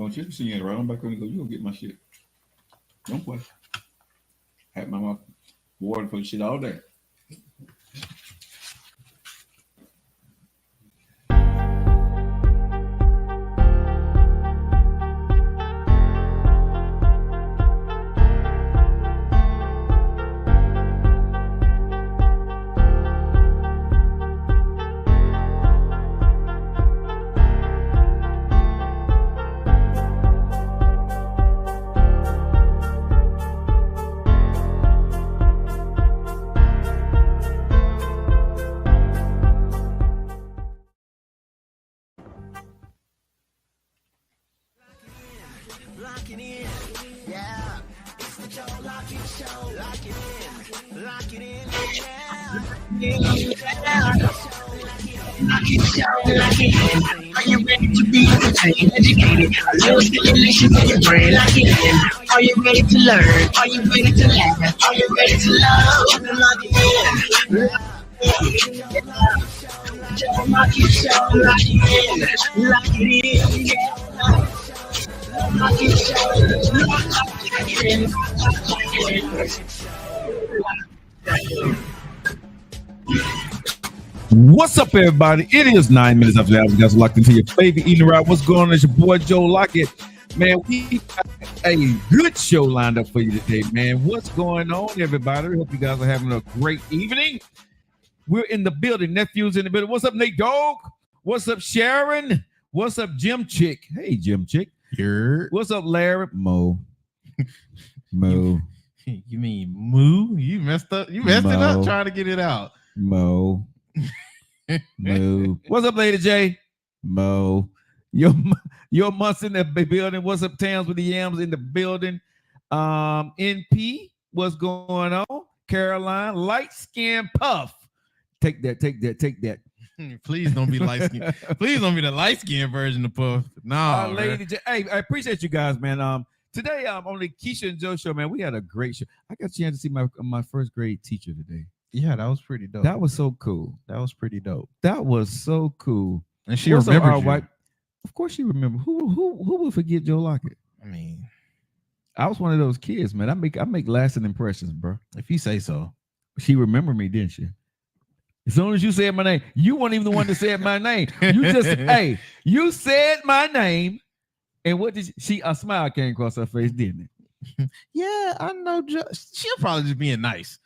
Oh, just see you around back when you go, you gonna get my shit. Don't play. Had my mouth watering for the shit all day. Lock it in, yeah. It's the Joe Lockett Show. Lock it in, yeah. Lock it in. Are you ready to be entertained, educated? A little stimulation for your brain. Lock it in. Are you ready to learn? Are you ready to laugh? Are you ready to love? Lock it in. Joe Lockett Show. Lock it in. Lock it in, yeah. What's up, everybody? It is 9 minutes after that. You guys are locked into your favorite eating route. What's going on? It's your boy Joe Lockett. Man, we got a good show lined up for you today, man. What's going on, everybody? Hope you guys are having a great evening. We're in the building. Nephew's in the building. What's up, Nate Dogg? What's up, Sharon? What's up, Jim Chick? Hey, Jim Chick. Here. What's up, Larry? Mo. Mo. You mean moo? You messed up. You messed it up trying to get it out. Mo. Mo. What's up, Lady J? Mo. Your months in the building. What's up, Towns with the Yams in the building? NP. What's going on? Caroline. Light skin puff. Take that. Please don't be light skinned. Please don't be the light skinned version of Puff. No, Lady J. Hey, I appreciate you guys, man. Today on the Keisha and Joe show, man, we had a great show. I got a chance to see my first grade teacher today. Yeah, that was pretty dope. That was so cool. That was pretty dope. That was so cool. And she remembered you. Of course she remembered. Who will forget Joe Lockett? I mean, I was one of those kids, man. I make lasting impressions, bro. If you say so. She remembered me, didn't she? As soon as you said my name, you weren't even the one that said my name. You just, hey, you said my name, and what did she? A smile came across her face, didn't it? Yeah, I know. She'll probably just being nice.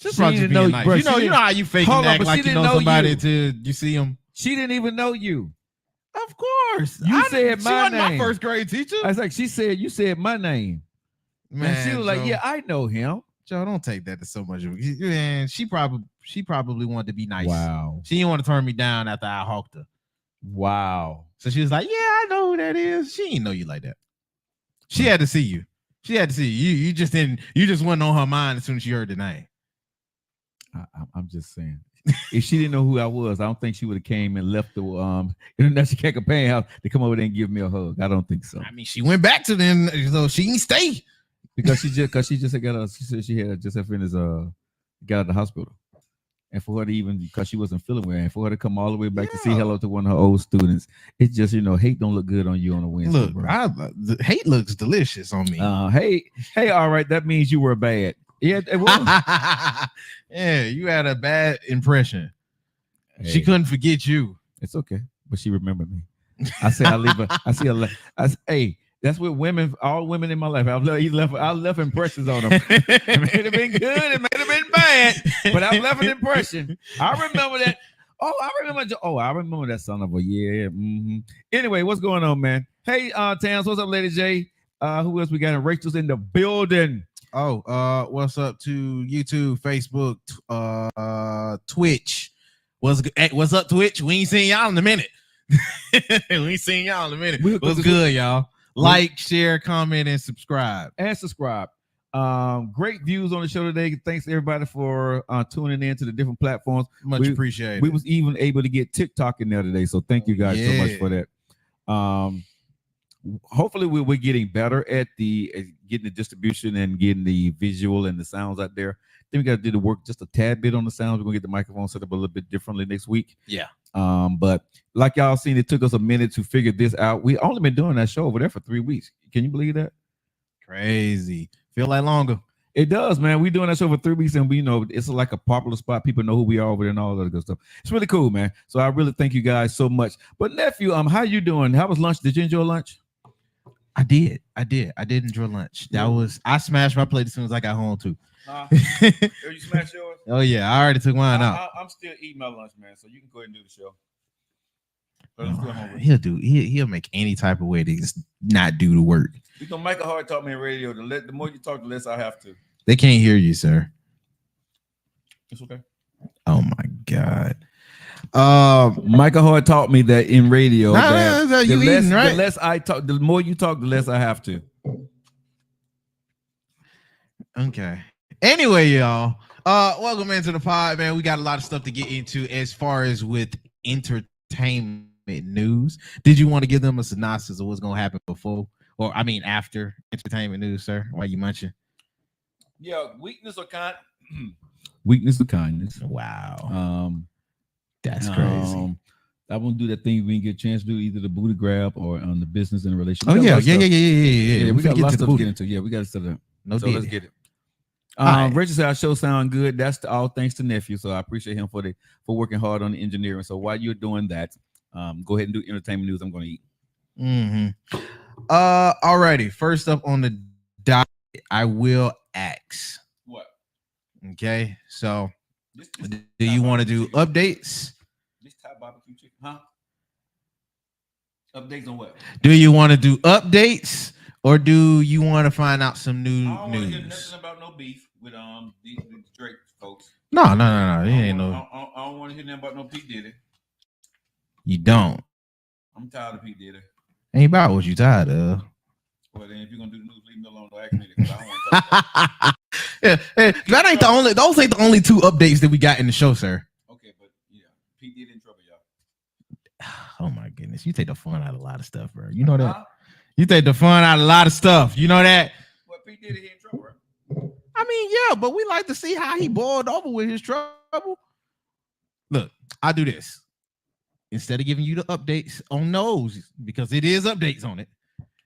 She'll she probably just being nice. Bro, you know how you fake and act like you know somebody until you see them. She didn't even know you. Of course, you said my name. She wasn't my first grade teacher. I was like, she said you said my name, man. And she was like, yeah, I know him. Joe, don't take that to so much. Man, she probably wanted to be nice. Wow. She didn't want to turn me down after I hawked her. Wow. So she was like, yeah, I know who that is. She didn't know you like that. She had to see you. She had to see you. You just didn't. You just wasn't on her mind as soon as she heard the name. I'm just saying. If she didn't know who I was, I don't think she would have came and left the International Campaign House to come over there and give me a hug. I don't think so. I mean, she went back to them, so she didn't stay. Because she just got out. She said she had just finished got out of the hospital, and for her to even because she wasn't feeling well, and for her to come all the way back to say hello to one of her old students, it's just hate don't look good on you on a Wednesday. Look, the hate looks delicious on me. Hey, all right, that means you were bad. Yeah, it was. Yeah, you had a bad impression. Hey, she couldn't forget you. It's okay, but she remembered me. I said I leave her. I see her. Hey. That's what women, all women in my life, I left impressions on them. It may have been good, it may have been bad, but I left an impression. I remember that. I remember that son of a yeah. Mm-hmm. Anyway, what's going on, man? Hey, Towns, what's up, Lady J? Who else we got? Rachel's in the building. What's up to YouTube, Facebook, Twitch? What's up, Twitch? We ain't seen y'all in a minute. What's good, y'all? Like, share, comment, and subscribe. Great views on the show today. Thanks everybody for tuning in to the different platforms. Much appreciated. We was even able to get TikTok in there today, so thank you guys so much for that. Hopefully we're getting better at getting the distribution and getting the visual and the sounds out there. think we got to do the work just a tad bit on the sounds. We're gonna get the microphone set up a little bit differently next week. Yeah. But like y'all seen, it took us a minute to figure this out. We only been doing that show over there for 3 weeks. Can you believe that? Crazy. Feel like longer. It does, man. We doing that show for 3 weeks, and we know it's like a popular spot. People know who we are over there and all that good stuff. It's really cool, man. So I really thank you guys so much. But nephew, how you doing? How was lunch? Did you enjoy lunch? I did enjoy lunch. I smashed my plate as soon as I got home too. You smashed yours? Oh yeah, I already took mine out. I'm still eating my lunch, man. So you can go ahead and do the show. He'll make any type of way to just not do the work. You gonna make a hard talk me in radio. The more you talk, the less I have to. They can't hear you, sir. It's okay. Oh my God. Michael Hart taught me that in radio. The less I talk, the more you talk, the less I have to. Okay. Anyway, y'all. Welcome into the pod, man. We got a lot of stuff to get into as far as with entertainment news. Did you want to give them a synopsis of what's gonna happen before, or after entertainment news, sir? Why you munching? Yeah, weakness or kind. Weakness or kindness. Wow. That's crazy. I won't do that thing we didn't get a chance to do, either the booty grab or on the business and the relationship. Oh yeah. We got lots of stuff to get into. Yeah, we got to set it up. Let's get it. Richard said our show sound good. That's all thanks to nephew. So I appreciate him for working hard on the engineering. So while you're doing that, go ahead and do entertainment news. I'm going to eat. Mm-hmm. Alrighty. First up on the docket, I will ask. What? Okay. So, do you want to do updates? This Thai barbecue chicken, huh? Updates on what? Do you want to do updates, or do you want to find out some new I don't news? Want to hear nothing about no beef with these Drake folks. No. It ain't I don't want to hear nothing about no P Diddy. You don't. I'm tired of P Diddy. Ain't about what you tired of. Well, then if you're gonna do the news, leave me alone. Don't ask me because I don't want to talk about it. That ain't the only. Those ain't the only two updates that we got in the show, sir. Okay, but yeah, P Diddy in trouble, y'all. Oh my goodness, you take the fun out of a lot of stuff, bro. You know that. You take the fun out of a lot of stuff. You know that. What P Diddy in trouble? Yeah, but we like to see how he boiled over with his trouble. Look, I do this. Instead of giving you the updates on those, because it is updates on it.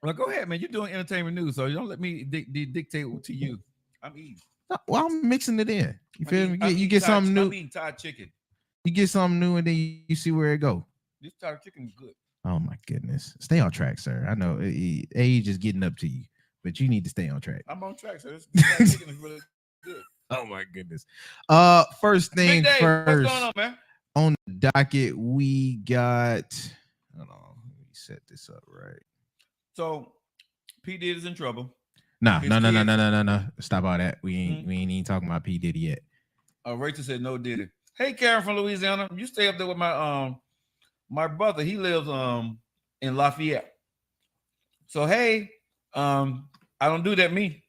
Well, go ahead, man. You're doing entertainment news, so you don't let me dictate to you. I'm eating. Well, I'm mixing it in. You feel me? You get something new. I'm eating Thai chicken. You get something new, and then you see where it go. This Thai chicken is good. Oh my goodness. Stay on track, sir. I know age is getting up to you, but you need to stay on track. I'm on track, sir. This Thai chicken is really good. Oh my goodness. First thing first. What's going on, man? On the docket, we got. Hold on. Let me set this up right. So, P Diddy's in trouble. No. Stop all that. We ain't even talking about P Diddy yet. Rachel said no Diddy. Hey, Karen from Louisiana, you stay up there with my brother. He lives in Lafayette. So hey, I don't do that me.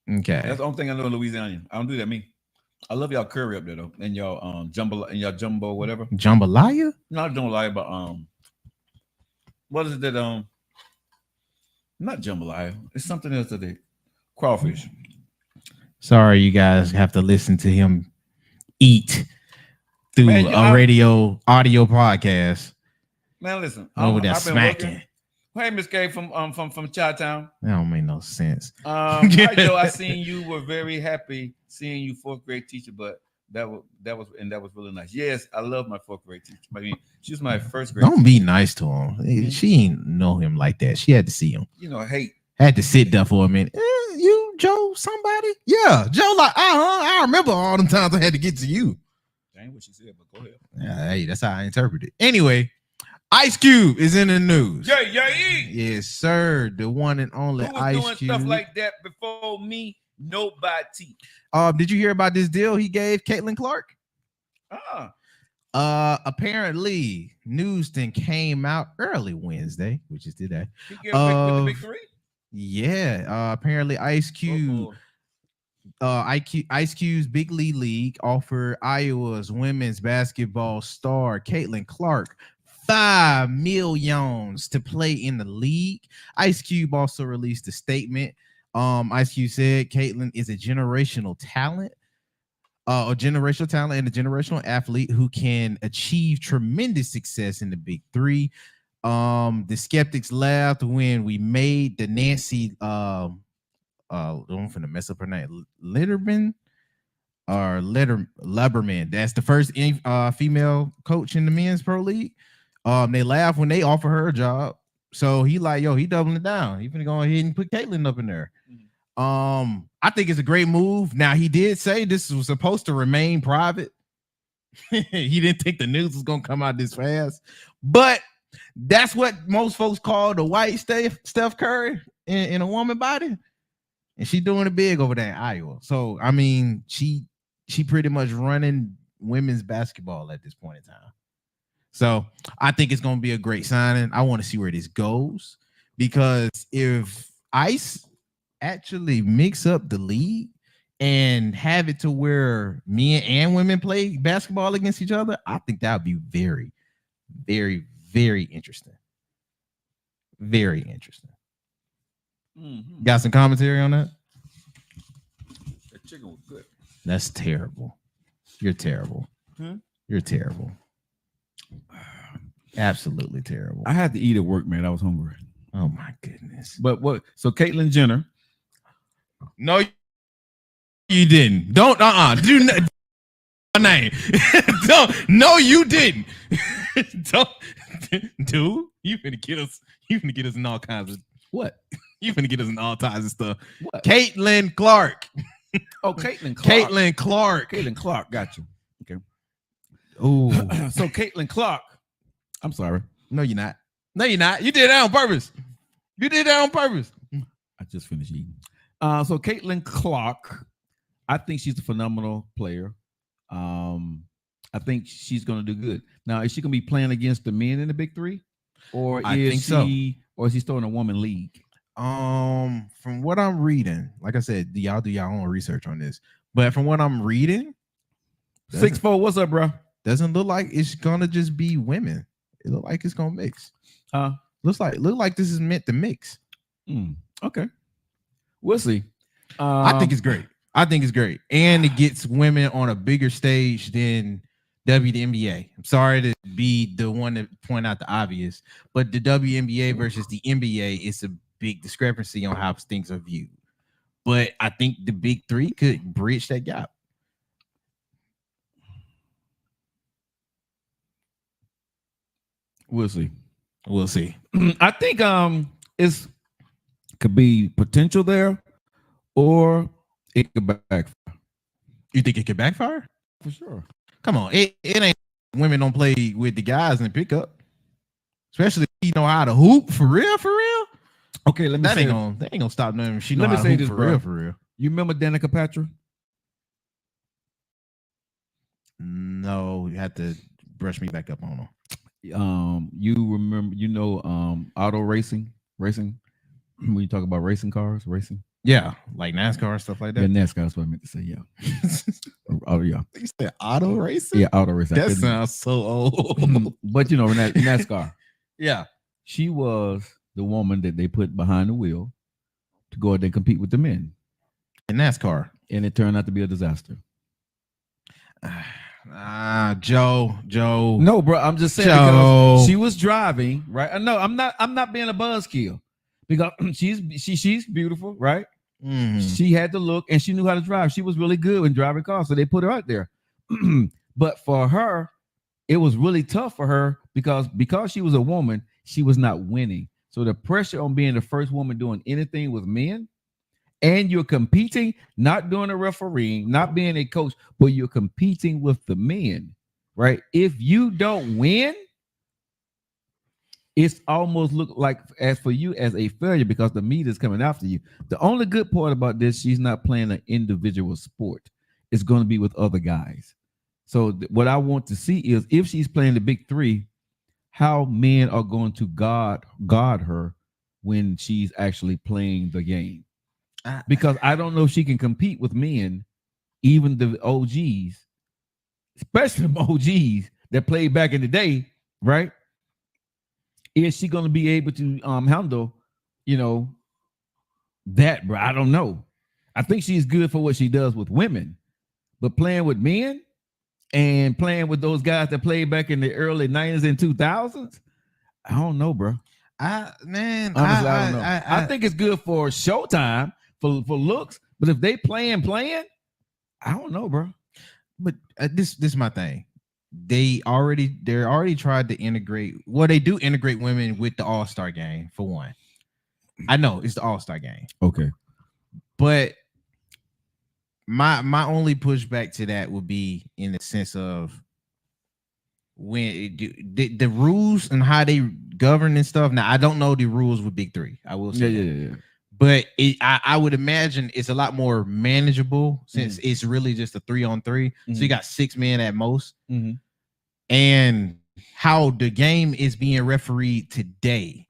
Okay, that's the only thing I know in Louisiana. I don't do that me. I love y'all curry up there though, and y'all jumbo whatever. Jambalaya? Not jambalaya, but what is it that not jambalaya? It's something else today. Crawfish. Sorry, you guys have to listen to him eat through a radio audio podcast. Man, listen. Over there smacking. Hey, Miss K from Chi-Town. That don't make no sense. Hi, Joe. I seen you were very happy seeing you fourth grade teacher, but that was really nice. Yes, I love my fourth grade teacher. I mean, she was my first grade. Don't be nice to him. She ain't know him like that. She had to see him. Hate. Had to sit there for a minute. You, Joe, somebody? Yeah, Joe. Like, I remember all them times I had to get to you. That ain't what she said, but go ahead. Yeah, hey, that's how I interpret it. Anyway, Ice Cube is in the news. Yeah. Yes, sir. The one and only Ice Cube. Doing stuff like that before me? Nobody. Did you hear about this deal he gave Caitlin Clark? Apparently, news then came out early Wednesday, which is today. He gave the big three? Yeah. Apparently, Ice Cube. Ice Cube's Big League offered Iowa's women's basketball star Caitlin Clark $5 million to play in the league. Ice Cube also released a statement Ice Cube said Caitlyn is a generational talent. A generational talent and a generational athlete who can achieve tremendous success in the big three. The skeptics laughed when we made the Nancy I'm finna mess up her name, Lieberman. That's the first female coach in the men's pro league. They laughed when they offered her a job. So he doubling it down. He finna go ahead and put Caitlyn up in there. I think it's a great move. Now, he did say this was supposed to remain private. He didn't think the news was gonna come out this fast, but that's what most folks call the white Steph Curry in a woman body, and she doing it big over there in Iowa. So I mean, she pretty much running women's basketball at this point in time. So I think it's gonna be a great signing. I want to see where this goes, because if Ice actually mix up the league and have it to where men and women play basketball against each other, I think that would be very, very, very interesting. Very interesting. Mm-hmm. Got some commentary on that? That chicken was good. That's terrible. You're terrible. You're terrible. Absolutely terrible. I had to eat at work, man. I was hungry. Oh my goodness. But what? So Caitlyn Jenner. No, you didn't. Don't do not name. Don't. No, you didn't. Don't, dude. You finna get us. You finna get us in all kinds of What? You finna get us in all kinds of stuff. What? Caitlin Clark. Oh, Caitlin Clark. Caitlin Clark. Caitlin Clark. Got you. Okay. Oh, So Caitlin Clark. I'm sorry. no, you're not. No, you're not. You did that on purpose. You did that on purpose. I just finished eating. So Caitlin Clark, I think she's a phenomenal player. I think she's going to do good. Now, is she going to be playing against the men in the big three, or I is think she, or is he still in a woman league? From what I'm reading, like I said, y'all do y'all own research on this, but from what I'm reading, 6'4", what's up, bro? doesn't look like it's gonna just be women. It look like it's gonna mix. Look like this is meant to mix. Okay, we'll see. I think it's great. I think it's great, and it gets women on a bigger stage than WNBA. I'm sorry to be the one to point out the obvious, but the WNBA versus the NBA is a big discrepancy on how things are viewed. But I think the big three could bridge that gap. We'll see. We'll see. I think it's could be potential there, or it could backfire. You think it could backfire? For sure. Come on, it ain't women don't play with the guys in pickup, especially if you know how to hoop for real. Okay, let me That say ain't gonna stop nothing. She know Let me how to say hoop this, for bro. real, for real. You remember Danica Patrick? No, you have to brush me back up on her. You remember, auto racing when you talk about racing cars, racing. Yeah, like NASCAR and stuff like Yeah, that. NASCAR is what I meant to say. Yeah. Oh yeah. You said auto racing? Yeah, auto racing. That sounds so old. But NASCAR. Yeah. She was the woman that they put behind the wheel to go out there and compete with the men. In NASCAR. And it turned out to be a disaster. Joe. No, bro, I'm just saying because she was driving, right? No, I'm not being a buzzkill because she's beautiful, right? She had the look and she knew how to drive. She was really good in driving cars, so they put her out there. But for her, it was really tough for her because she was a woman, she was not winning. So the pressure on being the first woman doing anything with men, and you're competing, not doing a refereeing, not being a coach, but you're competing with the men, right? If you don't win, it's almost look like as for you as a failure because the media is coming after you. The only good part about this, she's not playing an individual sport. It's going to be with other guys. So what I want to see is if she's playing the big three, how men are going to guard her when she's actually playing the game. Because I don't know if she can compete with men, even the OGs, especially the OGs that played back in the day, right? Is she going to be able to handle, That, bro, I don't know. I think she's good for what she does with women, but playing with men and playing with those guys that played back in the early 90s and 2000s, I don't know, bro. Honestly, I don't know. I think it's good for Showtime for looks, but if they playing, I don't know, bro. But this is my thing. They're already tried to integrate. Well, they do integrate women with the All-Star game for one. I know it's the All-Star game. Okay. But my only pushback to that would be in the sense of when the rules and how they govern and stuff. Now, I don't know the rules with Big Three. I will say Yeah. But I would imagine it's a lot more manageable since it's really just a 3-on-3. So you got 6 men at most. And how the game is being refereed today,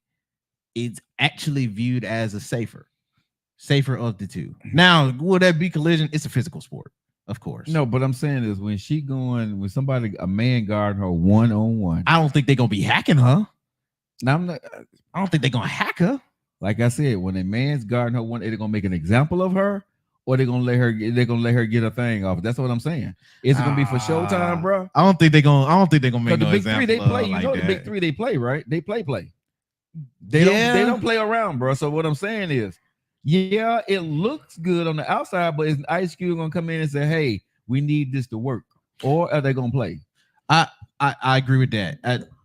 it's actually viewed as a safer of the two. Now, will that be collision? It's a physical sport, of course. No, but I'm saying is when a man guarding her 1-on-1. I don't think they're gonna be hacking her. Now I don't think they're gonna hack her. Like I said, when a man's guarding her one, they're gonna make an example of her, or they're gonna let her get a thing off. That's what I'm saying. Is it gonna be for Showtime, bro? I don't think they're gonna make the no big three they play. like the big three they play, right? They play. They don't play around, bro. So what I'm saying is, yeah, it looks good on the outside, but is Ice Cube gonna come in and say, "Hey, we need this to work," or are they gonna play? I agree with that.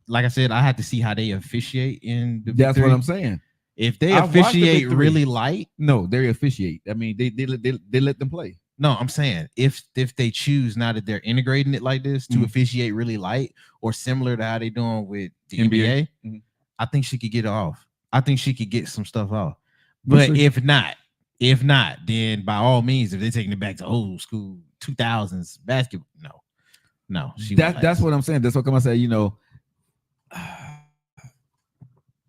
Like I said, I had to see how they officiate in the. That's what I'm saying. If they officiate really light, no, they officiate. I mean, they let them play. No, I'm saying if they choose now that they're integrating it like this to officiate really light or similar to how they doing with the NBA, I think she could get it off. I think she could get some stuff off. But if not, then by all means, if they're taking it back to old school 2000s basketball, no. That's what I'm saying. That's what I'm saying.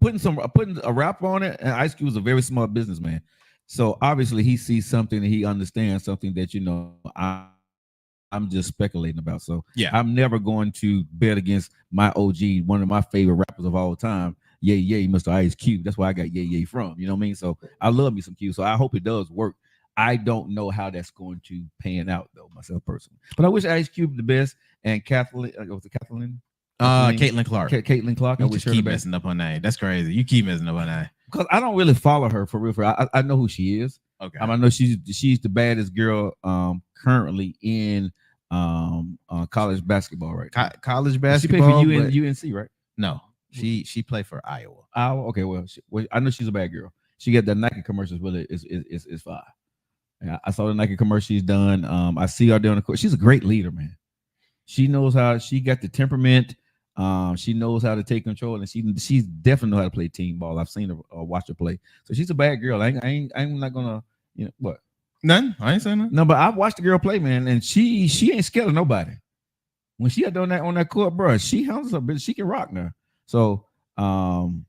Putting a rap on it, and Ice Cube is a very smart businessman. So obviously he sees something and he understands something that I'm just speculating about. So yeah, I'm never going to bet against my OG, one of my favorite rappers of all time. Yay, Mr. Ice Cube. That's where I got yay from. You know what I mean? So I love me some Cube. So I hope it does work. I don't know how that's going to pan out though, myself personally. But I wish Ice Cube the best. And Kathleen, was it Kathleen? Caitlin Clark. Caitlin Clark. You just keep messing up her name. That's crazy. You keep messing up her name. Because I don't really follow her for real. I know who she is. Okay. I know she's the baddest girl currently in college basketball, right? College basketball. She played for UNC, right? No, she played for Iowa. Okay, well, I know she's a bad girl. She got the Nike commercials with it. It's fire. Yeah, I saw the Nike commercial she's done. I see her down the court. She's a great leader, man. She knows how. She got the temperament. She knows how to take control, and she's definitely know how to play team ball. I've seen her watch her play. So she's a bad girl. I'm not gonna, what? None. I ain't saying nothing. No, but I've watched the girl play, man, and she ain't scared of nobody. When she got done on that court, bro, she handles up, but she can rock now. So I'm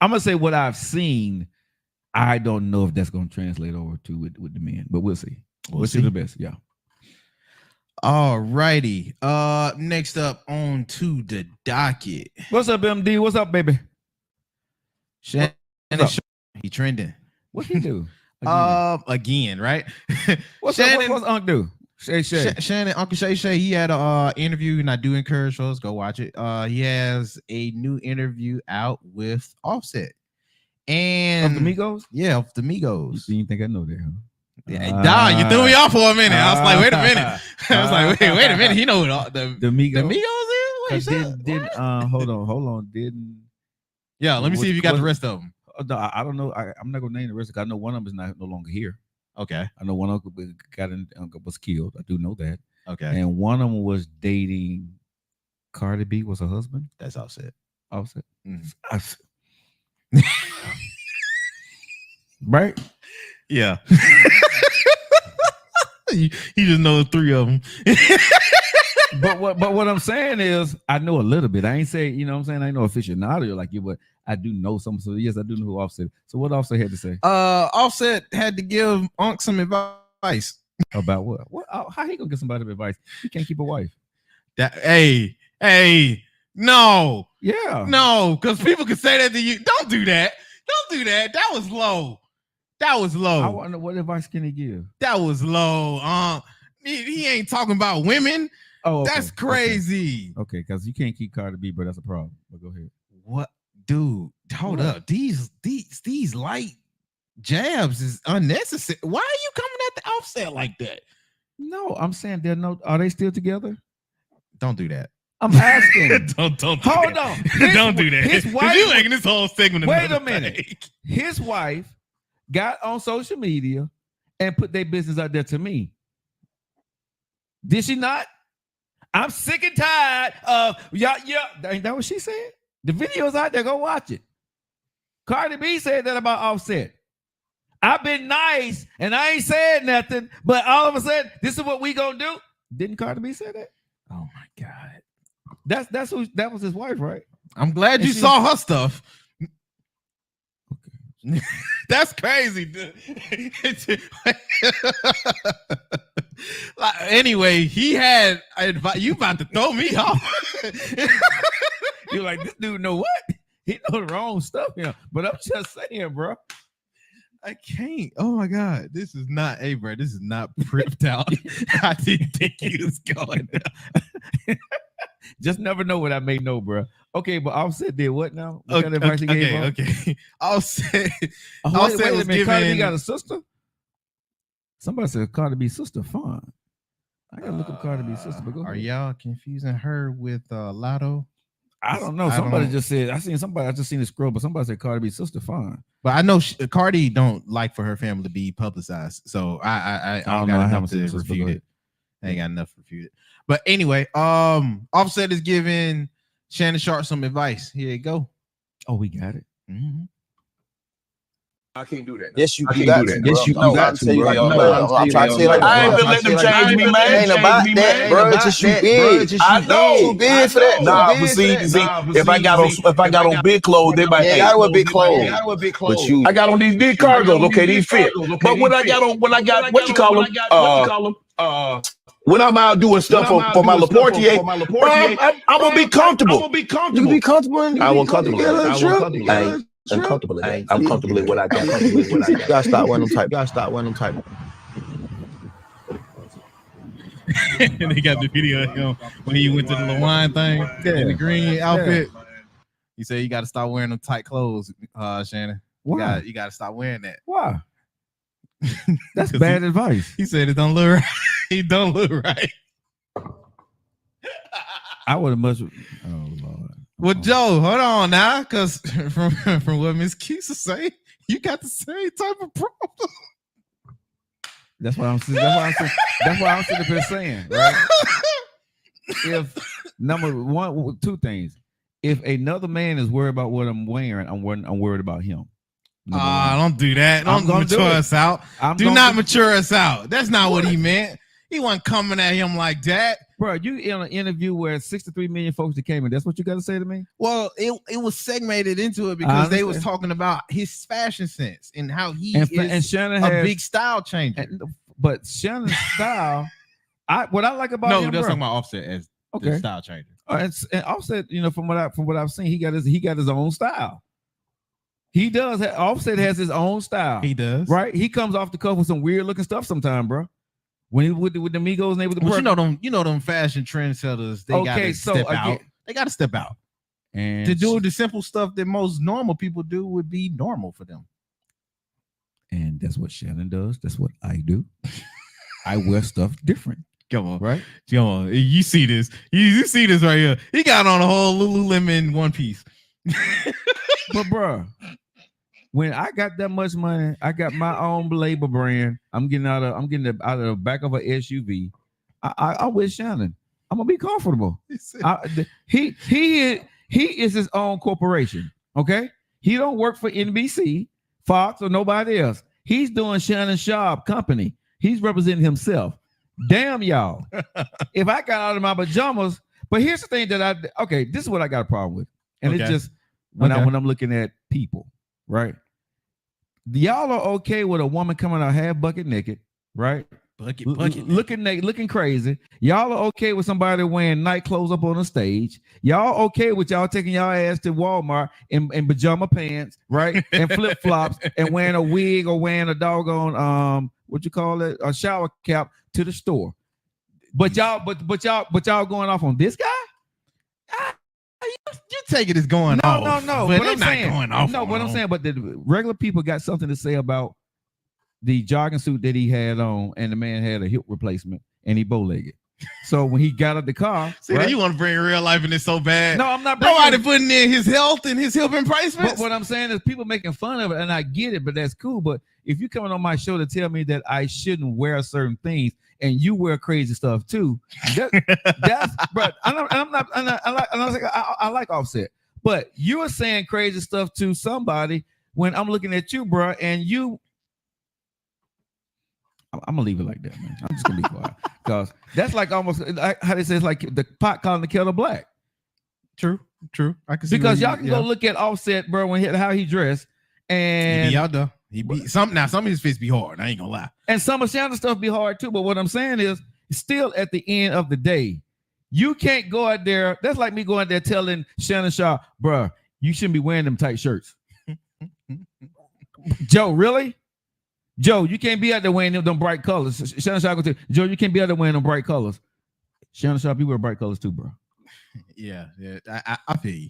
gonna say what I've seen. I don't know if that's gonna translate over to with the men, but we'll see. We'll see the best. Yeah. All righty. Next up on to the docket. What's up, MD? What's up, baby? Shannon, he trending. What he do? Again, right? What's Unc do? Shannon, Uncle Shay. He had a interview, and I do encourage folks go watch it. He has a new interview out with Offset. And of the Migos? Yeah, of the Migos. You think I know that, huh? Yeah, you threw me off for a minute. I was like, wait a minute. I was like, wait a minute. He know what the Migos is? Hold on. Yeah, let me see if you got the rest of them. No, I don't know. I'm not gonna name the rest. I know one of them is no longer here. Okay. I know one uncle was killed. I do know that. Okay. And one of them was dating Cardi B. Was her husband? That's Offset. Mm-hmm. Right? Yeah. he just knows 3 of them. but what I'm saying is I know a little bit. I ain't say, you know what I'm saying? I ain't no aficionado like you, but I do know some. So yes, I do know who Offset. So what Offset had to say? Offset had to give Unc some advice. About what? How he gonna get somebody advice? He can't keep a wife. Hey, no. Yeah. No, because people can say that to you. Don't do that. Don't do that. That was low. That was low. I want to know what advice can he give? That was low. He ain't talking about women. Oh, okay. That's crazy. Okay, because you can't keep Cardi B, but that's a problem. But go ahead. What, dude? Hold up. These light jabs is unnecessary. Why are you coming at the Offset like that? No, I'm saying are they still together? Don't do that. I'm asking. don't Hold on. Don't do that. His wife. You making this whole segment. Wait a minute. His wife got on social media and put their business out there to me. Did she not? I'm sick and tired of y'all. Ain't that what she said? The video's out there. Go watch it. Cardi B said that about Offset. I've been nice and I ain't said nothing, but all of a sudden, this is what we gonna do. Didn't Cardi B say that? Oh my God. That was his wife, right? I'm glad you saw her stuff. Okay. That's crazy, dude. Anyway, he had advice. You about to throw me off. You're like, this dude know what? He know the wrong stuff here. But I'm just saying, bro. I can't. Oh my God. This is not, bro. This is not pripped out. I didn't think he was going. Just never know what I may know, bro. Okay, but Offset did what now? What kind of Okay. advice he gave Offset. wait Offset a was minute. Cardi B giving. got a sister? Somebody said Cardi B's sister fine. I gotta look up Cardi B's sister. But go Are ahead. y'all confusing her with Lotto? I don't know. Somebody just said, I just seen it scroll, but somebody said Cardi B's sister fine. But I know Cardi don't like for her family to be publicized. So I don't got enough to refute it. I ain't got enough to refute it. But anyway, Offset is giving Shannon Sharp some advice. Here you go. Oh, we got it. Mm-hmm. I can't do that. Yes, you I can't got do to. that. Bro. Yes, you No, got I'm to, telling you bro. like, No, no, I'm trying to tell you like, I ain't been letting them change me, man. It ain't about that, bro. It's just you big. I know. Too big for that. Nah, Too but big for see, that. if I got on big clothes, they might. Yeah, Hey, got with big clothes. But you, I got on these big cargos. Okay, these fit. But when I got what you call them? When I'm out doing stuff for my Laportier, I'm gonna be comfortable. you be comfortable in I won't comfortable. I'm comfortable. I'm comfortable with what I got. You gotta stop wearing them type. They got the video of him when he went to the wine thing in the green outfit. He said you got to stop wearing them tight clothes, Shannon. Why? You got to stop wearing that. Why? That's bad advice. He said it don't look right. He don't look right. I would have much. Oh Lord. Well, Joe, hold on now, because from what Miss Keisa say, you got the same type of problem. That's why I'm sitting up here saying, right? If two things. If another man is worried about what I'm wearing, I'm worried about him. Don't do that. Don't mature us out. Do not mature us out. That's not what he meant. He wasn't coming at him like that. Bro, you in an interview where 63 million folks that came in. That's what you got to say to me? Well, it was segmented into it because they was talking about his fashion sense and how he is Shannon a big style changer. But Shannon's style, what I like about him, they're talking about Offset as the style changer. And Offset, from what I've seen, he got his own style. He does. Offset has his own style. He does, right? He comes off the cuff with some weird looking stuff sometimes, bro. When he with the Migos and they with the you know them fashion trendsetters. They gotta step out. They gotta step out. And to do the simple stuff that most normal people do would be normal for them. And that's what Shannon does. That's what I do. I wear stuff different. Come on, right? Come on. You see this? You see this right here? He got on a whole Lululemon one piece. But bro, when I got that much money, I got my own label brand. I'm getting out of the back of an SUV. I with Shannon. I'm gonna be comfortable. He is his own corporation. Okay, he don't work for NBC, Fox, or nobody else. He's doing Shannon Sharp Company. He's representing himself. Damn y'all! If I got out of my pajamas, but here's the thing this is what I got a problem with, and it's just when I'm looking at people, right? Y'all are okay with a woman coming out half bucket naked, right? looking crazy. Y'all are okay with somebody wearing night clothes up on the stage. Y'all okay with y'all taking y'all ass to Walmart in pajama pants, right? And flip flops and wearing a wig or wearing a doggone what you call it, a shower cap to the store. But y'all going off on this guy? You take it as going off. No. But What I'm not saying, going off. no, what I'm saying, but the regular people got something to say about the jogging suit that he had on, and the man had a hip replacement, and he bow-legged. So when he got out the car, see, right? You want to bring real life in this so bad. No, I'm not. Nobody putting in his health and his hip replacements. But what I'm saying is people making fun of it, and I get it, but that's cool. But if you coming on my show to tell me that I shouldn't wear certain things, and you wear crazy stuff too, that's but I like Offset, but you are saying crazy stuff to somebody when I'm looking at you, bro, and you. I'm gonna leave it like that, man. I'm just gonna be quiet because that's like almost like how they say it's like the pot calling the kettle black. True. I can see because y'all can go look at Offset, bro, when how he dressed, and he be out there. He be some of his fits be hard. I ain't gonna lie, and some of Shannon's stuff be hard too. But what I'm saying is, still at the end of the day, you can't go out there. That's like me going out there telling Shannon Sharp, bro, you shouldn't be wearing them tight shirts. Joe, really? Joe, you can't be out there wearing them bright colors. Shannon Sharp, Joe, you can't be out there wearing them bright colors. Shannon Sharp, you wear bright colors too, bro. Yeah. I feel you.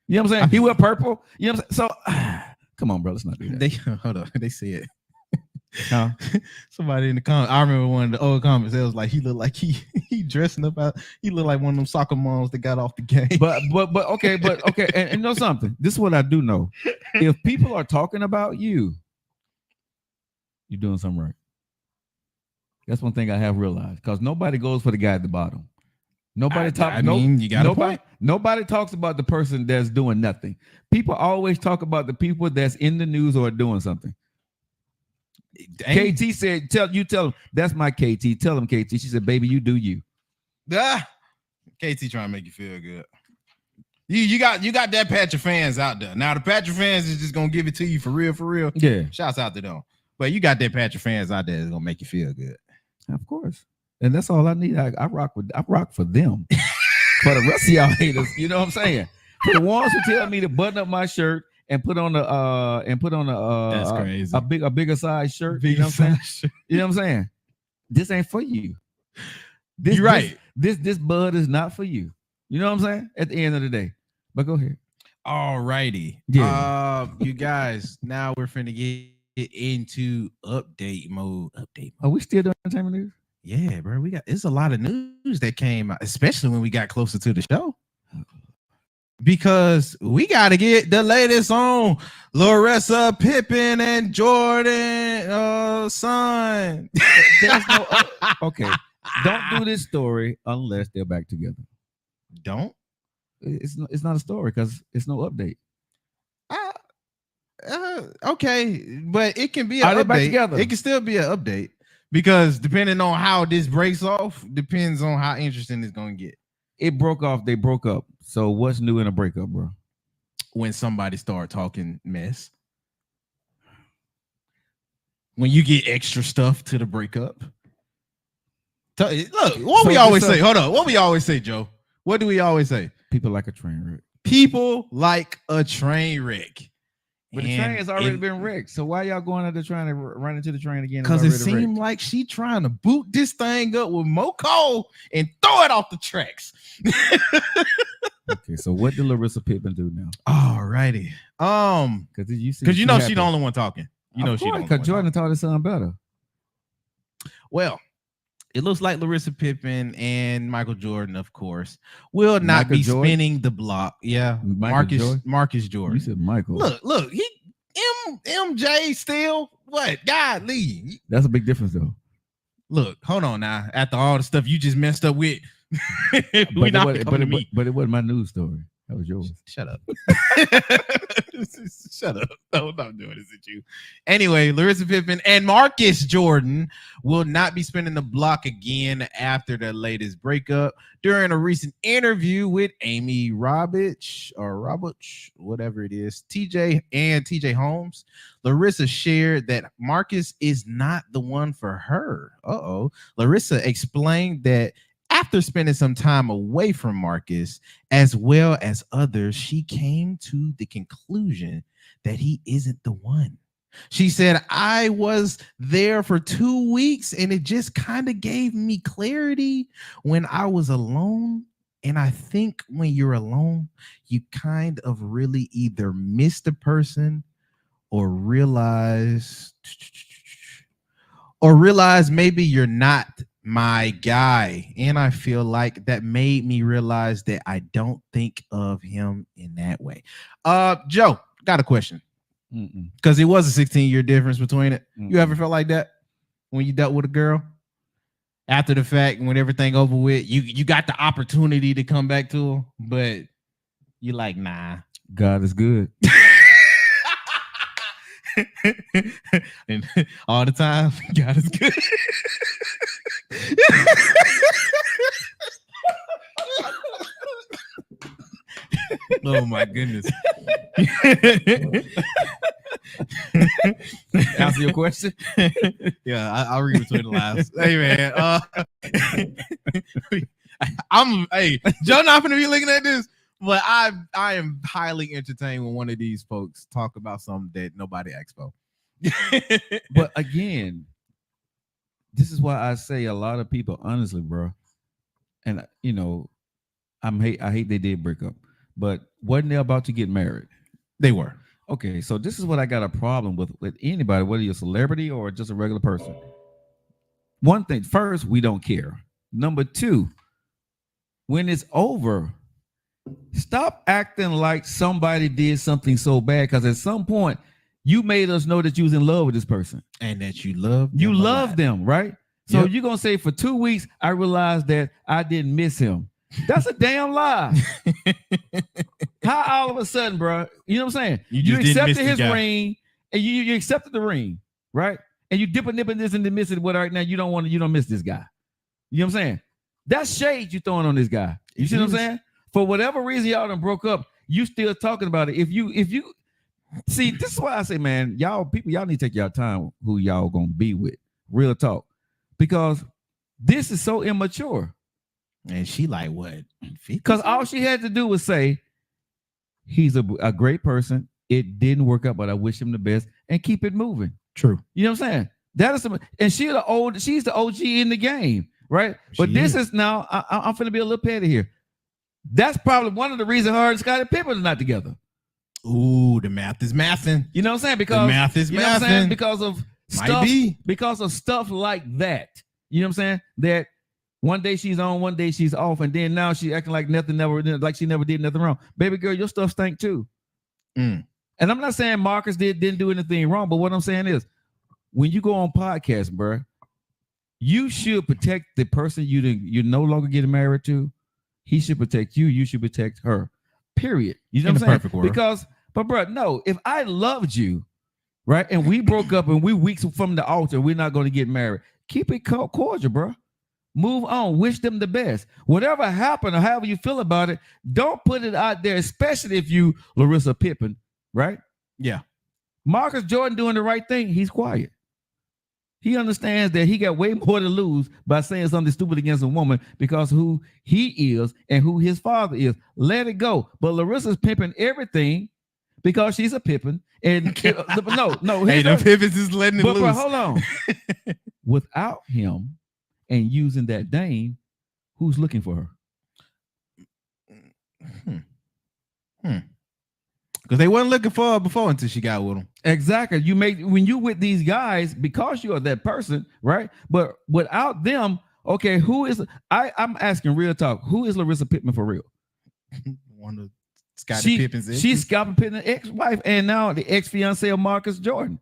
You know what I'm saying? He wear purple. You know what I'm saying? So, come on, bro. Let's not do that. Hold on. They said somebody in the comments. I remember one of the old comments. It was like he looked like he dressing up out. He looked like one of them soccer moms that got off the game. But okay. And you know something? This is what I do know. If people are talking about you, you're doing something right. That's one thing I have realized, because nobody goes for the guy at the bottom. Nobody talks. Nobody talks about the person that's doing nothing. People always talk about the people that's in the news or doing something. Dang. KT said, tell him that's my KT. Tell him, KT. She said, baby, you do you. KT trying to make you feel good. You got that patch of fans out there. Now the patch of fans is just gonna give it to you for real. Yeah. Shouts out to them. But you got that patch of fans out there that's gonna make you feel good. Of course. And that's all I need. I rock for them. For the rest of y'all haters, you know what I'm saying? For the ones who tell me to button up my shirt and put on that's crazy. a bigger size shirt. You know what I'm saying? You know what I'm saying? This ain't for you. You're right. This bud is not for you. You know what I'm saying? At the end of the day. But go ahead. All righty. Yeah. You guys, now we're finna get into update mode. Are we still doing entertainment news? Yeah, bro. It's a lot of news that came out, especially when we got closer to the show. Because we got to get the latest on Larissa Pippen and Jordan son. There's no okay. Don't do this story unless they're back together. Don't. It's not a story because it's no update. Okay, but it can be an Are they update. back together? It can still be an update because depending on how this breaks off, depends on how interesting it's gonna get. It broke off. They broke up. So what's new in a breakup, bro? When somebody start talking mess, when you get extra stuff to the breakup. Look, what we always say. Hold on. What we always say, Joe? What do we always say? People like a train wreck. People like a train wreck. But the train has already been wrecked. So why y'all going out there trying to run into the train again? Because it seemed like she trying to boot this thing up with more coal and throw it off the tracks. Okay, so what did Larissa Pippen do now? All righty. Because you know she the only one talking. You know she don't. Because Jordan taught his son better. Well, it looks like Larissa Pippen and Michael Jordan, of course, will not be spinning the block. Yeah, Marcus Jordan. You said Michael. Look, he MJ still what? Godly. That's a big difference, though. Look, hold on now. After all the stuff you just messed up with, but it wasn't my news story. That was yours. Shut up. Shut up. No, I'm not doing this at you. Anyway, Larissa Pippen and Marcus Jordan will not be spinning the block again after their latest breakup. During a recent interview with Amy Robich, whatever it is, TJ Holmes, Larissa shared that Marcus is not the one for her. Larissa explained that after spending some time away from Marcus, as well as others, she came to the conclusion that he isn't the one. She said, I was there for 2 weeks and it just kind of gave me clarity when I was alone. And I think when you're alone, you kind of really either miss the person or realize maybe you're not my guy. And I feel like that made me realize that I don't think of him in that way. Joe, got a question. Because it was a 16-year difference between it. You ever felt like that when you dealt with a girl? After the fact, when everything over with, you got the opportunity to come back to her, but you're like, nah. God is good. And all the time, God is good. Oh my goodness. Answer your question. Yeah, I'll read between the lines. Hey man, Joe not gonna be looking at this, but I am highly entertained when one of these folks talk about something that nobody asked for. But again, this is why I say a lot of people, honestly, bro, and you know, I hate they did break up, but wasn't they about to get married? They were. Okay, so this is what I got a problem with anybody, whether you're a celebrity or just a regular person. One thing, first, we don't care. Number two, when it's over, stop acting like somebody did something so bad, because at some point you made us know that you was in love with this person and that you love them, right? So you're gonna say for 2 weeks I realized that I didn't miss him. That's a damn lie. How all of a sudden, bro? You know what I'm saying? You accepted his ring, and you accepted the ring, right? And you nipping this and missing what right now you don't miss this guy. You know what I'm saying? That's shade you throwing on this guy. You see what I'm saying? For whatever reason y'all done broke up, you still talking about it. If you see, this is why I say, man, y'all need to take y'all time who y'all gonna be with. Real talk. Because this is so immature. And she like, what? Because all she had to do was say, he's a great person. It didn't work out, but I wish him the best, and keep it moving. True. You know what I'm saying? That is and she's the OG in the game, right? But this is now, I'm finna be a little petty here. That's probably one of the reasons her and Scottie Pippen are not together. Ooh, the math is mathing. You know what I'm saying? Because the math is mathing. Because of stuff like that. You know what I'm saying? That one day she's on, one day she's off, and then now she acting like like she never did nothing wrong. Baby girl, your stuff stank too. And I'm not saying Marcus didn't do anything wrong, but what I'm saying is, when you go on podcasts, bro, you should protect the person you're no longer getting married to. He should protect you. You should protect her. Period. You know what I'm saying? Perfect world. But bro, no, if I loved you, right, and we broke up and we weeks from the altar, we're not going to get married. Keep it cordial, bro. Move on. Wish them the best. Whatever happened or however you feel about it, don't put it out there, especially if you Larissa Pippen, right? Yeah. Marcus Jordan doing the right thing. He's quiet. He understands that he got way more to lose by saying something stupid against a woman because who he is and who his father is. Let it go. But Larissa's pimping everything because she's a Pippen. And no. Hey, the Pippins is letting it loose. But hold on. Without him and using that Dame, who's looking for her? Because they wasn't looking for her before until she got with him. Exactly. When you with these guys, because you are that person, right? But without them, okay, I'm asking real talk, who is Larissa Pippen for real? One of Scottie Pippen's exes. She's Scottie Pippen's ex-wife and now the ex-fiance of Marcus Jordan.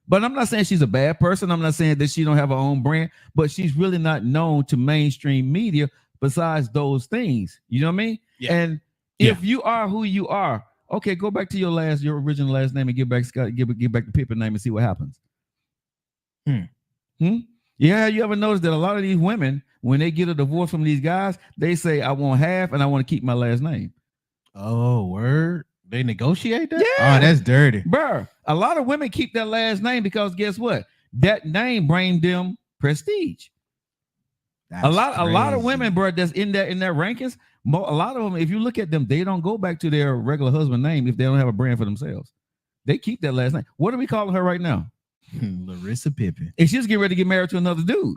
But I'm not saying she's a bad person. I'm not saying that she don't have her own brand, but she's really not known to mainstream media besides those things. You know what I mean? Yeah. And If you are who you are, okay, go back to your original last name and get back Scott, get back the Pippen name and see what happens. Yeah, you ever notice that a lot of these women, when they get a divorce from these guys, they say, I want half and I want to keep my last name. Oh, word. They negotiate that? Yeah. Oh, that's dirty. Bruh, a lot of women keep their last name because guess what? That name brings them prestige. A lot of women, bro, that's in their rankings. A lot of them, if you look at them, they don't go back to their regular husband name if they don't have a brand for themselves. They keep that last name. What are we calling her right now? Larissa Pippen. And she's getting ready to get married to another dude.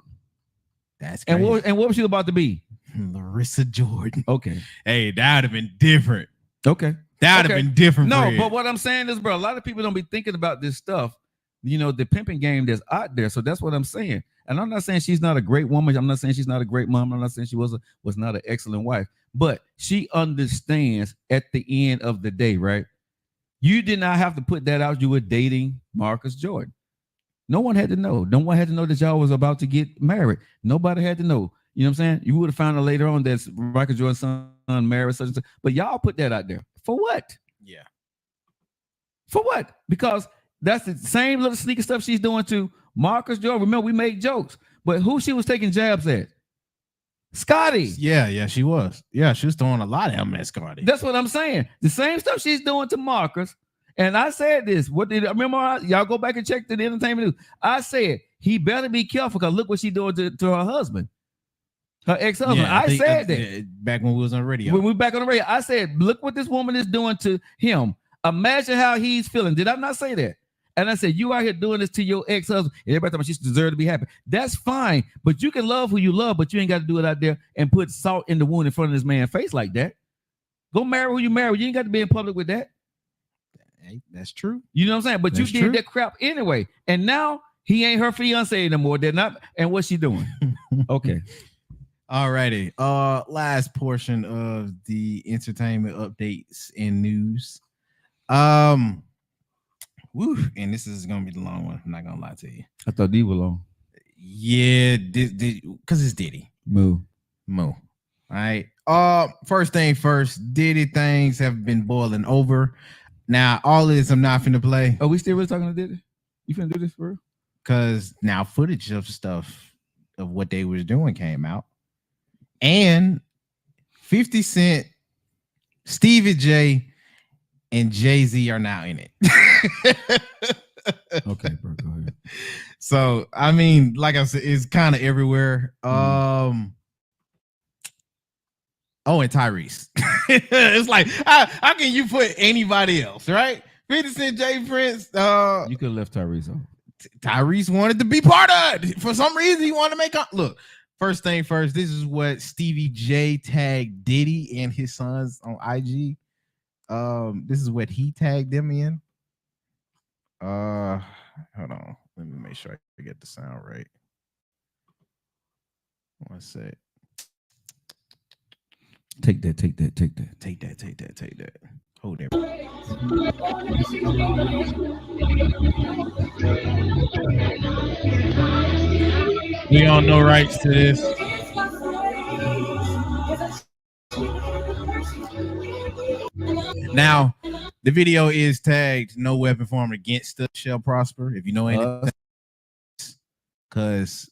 That's crazy. And what was she about to be? Larissa Jordan. Okay. Hey, that would have been different. Okay. That would have been different. No, but what I'm saying is, bro, a lot of people don't be thinking about this stuff, the pimping game that's out there. So that's what I'm saying. And I'm not saying she's not a great woman. I'm not saying she's not a great mom. I'm not saying she was not an excellent wife. But she understands at the end of the day, right? You did not have to put that out. You were dating Marcus Jordan. No one had to know. No one had to know that y'all was about to get married. Nobody had to know. You know what I'm saying? You would have found out later on that Michael Jordan's son married such and such. But y'all put that out there. For what? Yeah. For what? Because that's the same little sneaky stuff she's doing to Marcus Jordan. Remember, we made jokes. But who she was taking jabs at? Scotty. Yeah, she was. Yeah, she was throwing a lot of them at Scotty. That's what I'm saying. The same stuff she's doing to Marcus. And I said this. What did I remember? Y'all go back and check the entertainment news. I said he better be careful because look what she's doing to her husband, her ex-husband. Yeah, I said that back when we was on radio. When we were back on the radio, I said, look what this woman is doing to him. Imagine how he's feeling. Did I not say that? And I said, you out here doing this to your ex-husband. Everybody thought she deserved to be happy. That's fine. But you can love who you love, but you ain't got to do it out there and put salt in the wound in front of this man's face like that. Go marry who you marry. You ain't got to be in public with that. Hey, that's true. You know what I'm saying? But that's you did that crap anyway. And now he ain't her fiance anymore. They're not. And what's she doing? Okay. All righty. Last portion of the entertainment updates and news. And this is gonna be the long one. I'm not gonna lie to you. I thought these were long. Yeah, because it's Diddy. Moo. All right. First thing first, Diddy things have been boiling over. Now, all this I'm not finna play. Are we still really talking to Diddy? You finna do this for real? Because now footage of stuff of what they was doing came out. And 50 Cent, Stevie J, and Jay-Z are now in it. Okay, bro, go ahead. So, I mean, like I said, it's kind of everywhere. Oh, and Tyrese. It's like, how can you put anybody else, right? 50 Cent, Jay Prince. You could have left Tyrese on. Tyrese wanted to be part of it. For some reason, he wanted to make up. Look, first thing first, this is what Stevie J tagged Diddy and his sons on IG. This is what he tagged them in. Hold on. Let me make sure I get the sound right. One sec. Take that. Take that. Hold there. We own no rights to this. Now, the video is tagged "No weapon formed against us shall prosper." If you know anything, because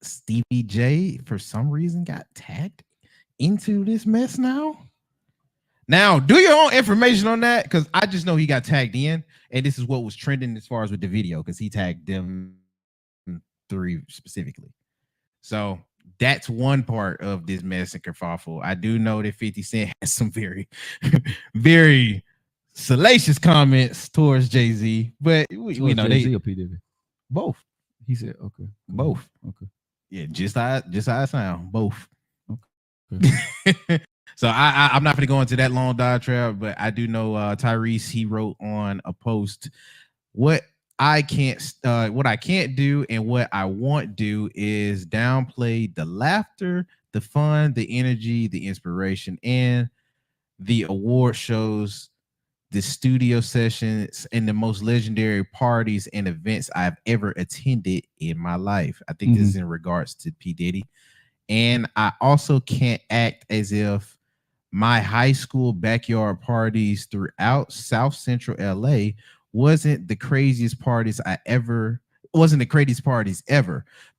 Stevie J for some reason got tagged into this mess now. Now, do your own information on that, because I just know he got tagged in, and this is what was trending as far as with the video, because he tagged them three specifically. So that's one part of this mess and kerfuffle. I do know that 50 Cent has some very, very salacious comments towards Jay-Z, but we know Jay-Z or P. Diddy? Both. He said, okay. Both. Okay. Yeah, just how it sound. Both. Okay. So I'm not going to go into that long diatribe, but I do know Tyrese, he wrote on a post, what I can't do and what I won't do is downplay the laughter, the fun, the energy, the inspiration, and the award shows, the studio sessions, and the most legendary parties and events I've ever attended in my life. I think this is in regards to P. Diddy. And I also can't act as if My high school backyard parties throughout South Central LA wasn't the craziest parties ever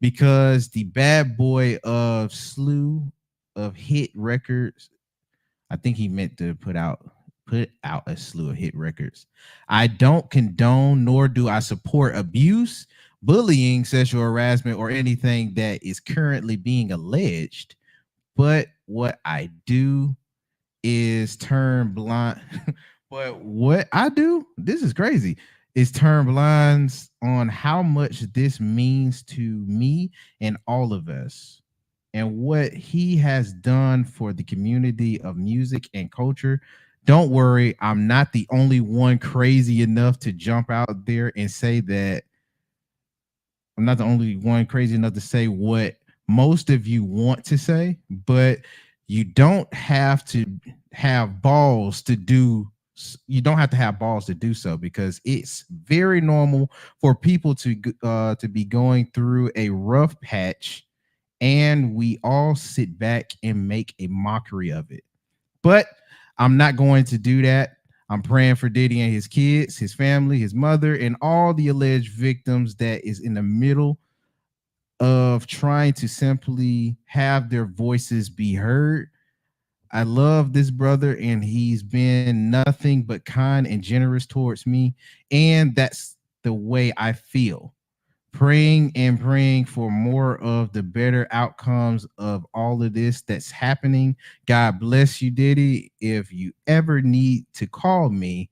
because the bad boy of slew of hit records. I think he meant to put out a slew of hit records. I don't condone nor do I support abuse, bullying, sexual harassment, or anything that is currently being alleged. But what I do is turn blind. But what I do, this is crazy, is turn blinds on how much this means to me and all of us, and what he has done for the community of music and culture. Don't worry, I'm not the only one crazy enough to jump out there and say that. I'm not the only one crazy enough to say what most of you want to say, but you don't have to have balls to do. You don't have to have balls to do so, because it's very normal for people to be going through a rough patch, and we all sit back and make a mockery of it. But I'm not going to do that. I'm praying for Diddy and his kids, his family, his mother, and all the alleged victims that is in the middle of trying to simply have their voices be heard. I love this brother, and he's been nothing but kind and generous towards me, and that's the way I feel. Praying for more of the better outcomes of all of this that's happening. God bless you, Diddy. If you ever need to call me,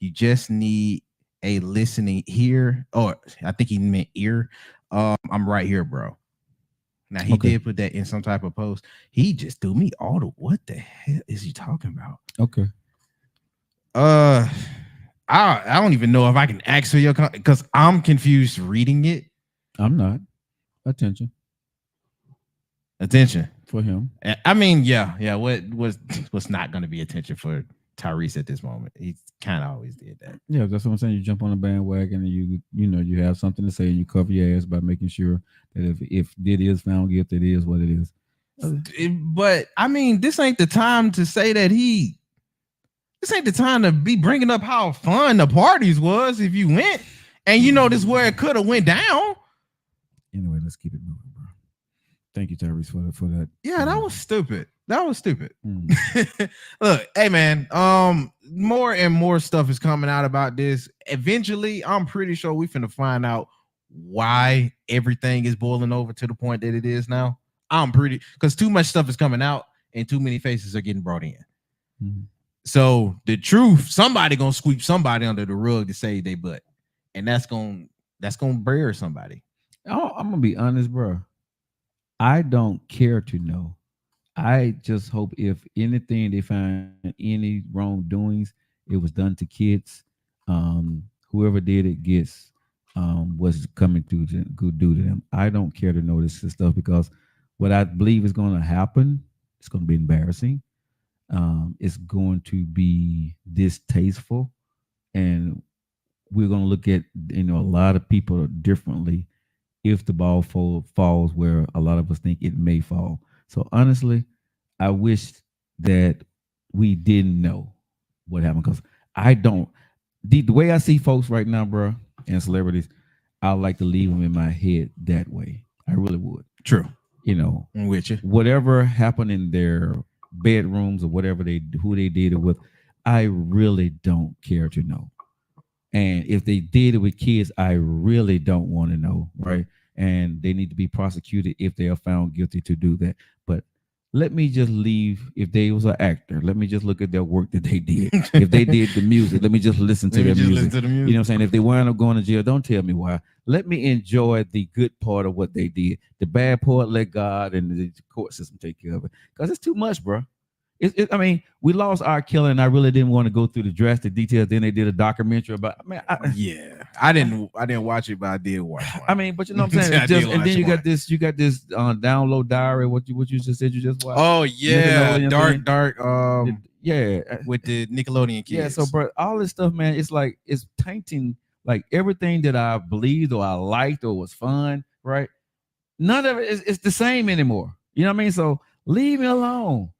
you just need a listening ear, or I think he meant ear. I'm right here, bro. Now he did put that in some type of post. He just threw me all the what the hell is he talking about? Okay. I don't even know if I can ask for your because I'm confused reading it. I'm not. Attention for him. I mean, yeah. What's not going to be attention for Tyrese at this moment? He kind of always did that. Yeah, that's what I'm saying. You jump on the bandwagon and you have something to say, and you cover your ass by making sure that if it is found guilty, it is what it is. But I mean, this ain't the time to say that This ain't the time to be bringing up how fun the parties was if you went, and this is where it could have went down. Anyway, let's keep it moving, bro. Thank you, Tyrese, for that. Yeah, that was stupid. Mm. Look, hey man, more and more stuff is coming out about this. Eventually, I'm pretty sure we finna find out why everything is boiling over to the point that it is now. Because too much stuff is coming out and too many faces are getting brought in. Mm-hmm. So the truth, somebody gonna sweep somebody under the rug to save their butt, and that's gonna bury somebody. I'm gonna be honest, bro. I don't care to know. I just hope if anything they find any wrongdoings, it was done to kids. Whoever did it gets what's coming to do to them. I don't care to know this stuff, because what I believe is going to happen, it's going to be embarrassing. It's going to be distasteful, and we're going to look at a lot of people differently if the ball falls where a lot of us think it may fall. So honestly, I wish that we didn't know what happened, because I don't. The way I see folks right now, bro, and celebrities, I like to leave them in my head that way. I really would. True. I'm with you. Whatever happened in their bedrooms or whatever who they did it with, I really don't care to know. And if they did it with kids, I really don't want to know, right? And they need to be prosecuted if they are found guilty to do that. But let me just leave. If they was an actor, let me just look at their work that they did. If they did the music, let me just listen to their music. You know what I'm saying? If they wind up going to jail, don't tell me why. Let me enjoy the good part of what they did. The bad part, let God and the court system take care of it. Because it's too much, bro. I mean, we lost our killer, and I really didn't want to go through the drastic details. Then they did a documentary about. I didn't watch it, but I did watch one. I mean, but you know what I'm saying. And then you got this download diary. What you just said you just watched. Oh yeah, dark. Yeah, with the Nickelodeon kids. Yeah, so bro, all this stuff, man, it's like it's tainting like everything that I believed or I liked or was fun, right? None of it is the same anymore. You know what I mean? So leave me alone.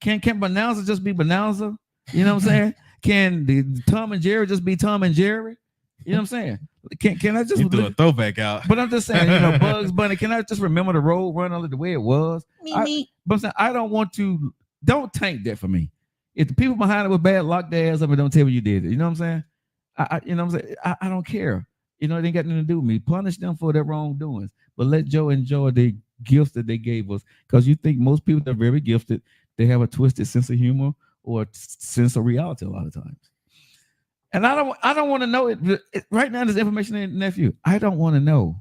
Can Bonanza just be Bonanza? You know what I'm saying? Can the Tom and Jerry just be Tom and Jerry? You know what I'm saying? Can I just do a throwback out? But I'm just saying, you know, Bugs Bunny. Can I just remember the road run the way it was? But I'm saying I don't want to. Don't tank that for me. If the people behind it were bad, lock their ass up and don't tell me you did it. You know what I'm saying? You know what I'm saying? I don't care. You know, it ain't got nothing to do with me. Punish them for their wrongdoings, but let Joe enjoy the gifts that they gave us. Because you think most people that are very gifted, they have a twisted sense of humor or sense of reality a lot of times. And I don't want to know it. Right now, there's information in nephew. I don't want to know.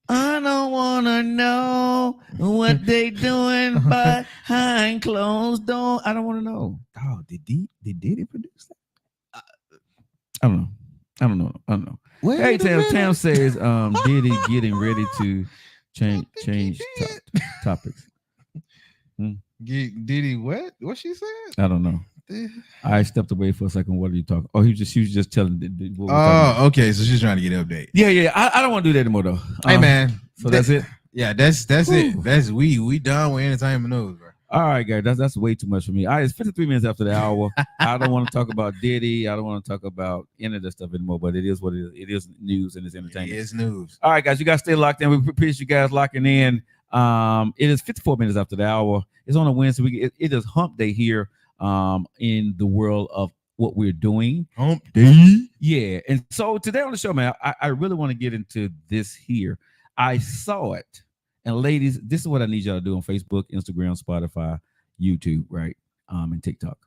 I don't want to know what they doing behind closed doors. I don't want to know. Oh, did he produce that? I don't know. Hey, Tam says, Diddy getting ready to change topics. Diddy what? What she said? I don't know. I stepped away for a second. What are you talking? Oh, she was just telling. Okay. So she's trying to get an update. Yeah. I don't want to do that anymore though. Hey man. So that's it. Yeah, that's it. That's we done with entertainment news, bro. All right, guys. That's way too much for me. All right, it's 53 minutes after the hour. I don't want to talk about Diddy. I don't want to talk about any of that stuff anymore. But it is what it is. It is news and it's entertainment. It is news. All right, guys. You guys stay locked in. We appreciate you guys locking in. It is 54 minutes after the hour. It's on a Wednesday. It is Hump Day here. In the world of what we're doing. Hump Day. Yeah. And so today on the show, man, I really want to get into this here. I saw it. And ladies, this is what I need y'all to do on Facebook, Instagram, Spotify, YouTube, right? And TikTok.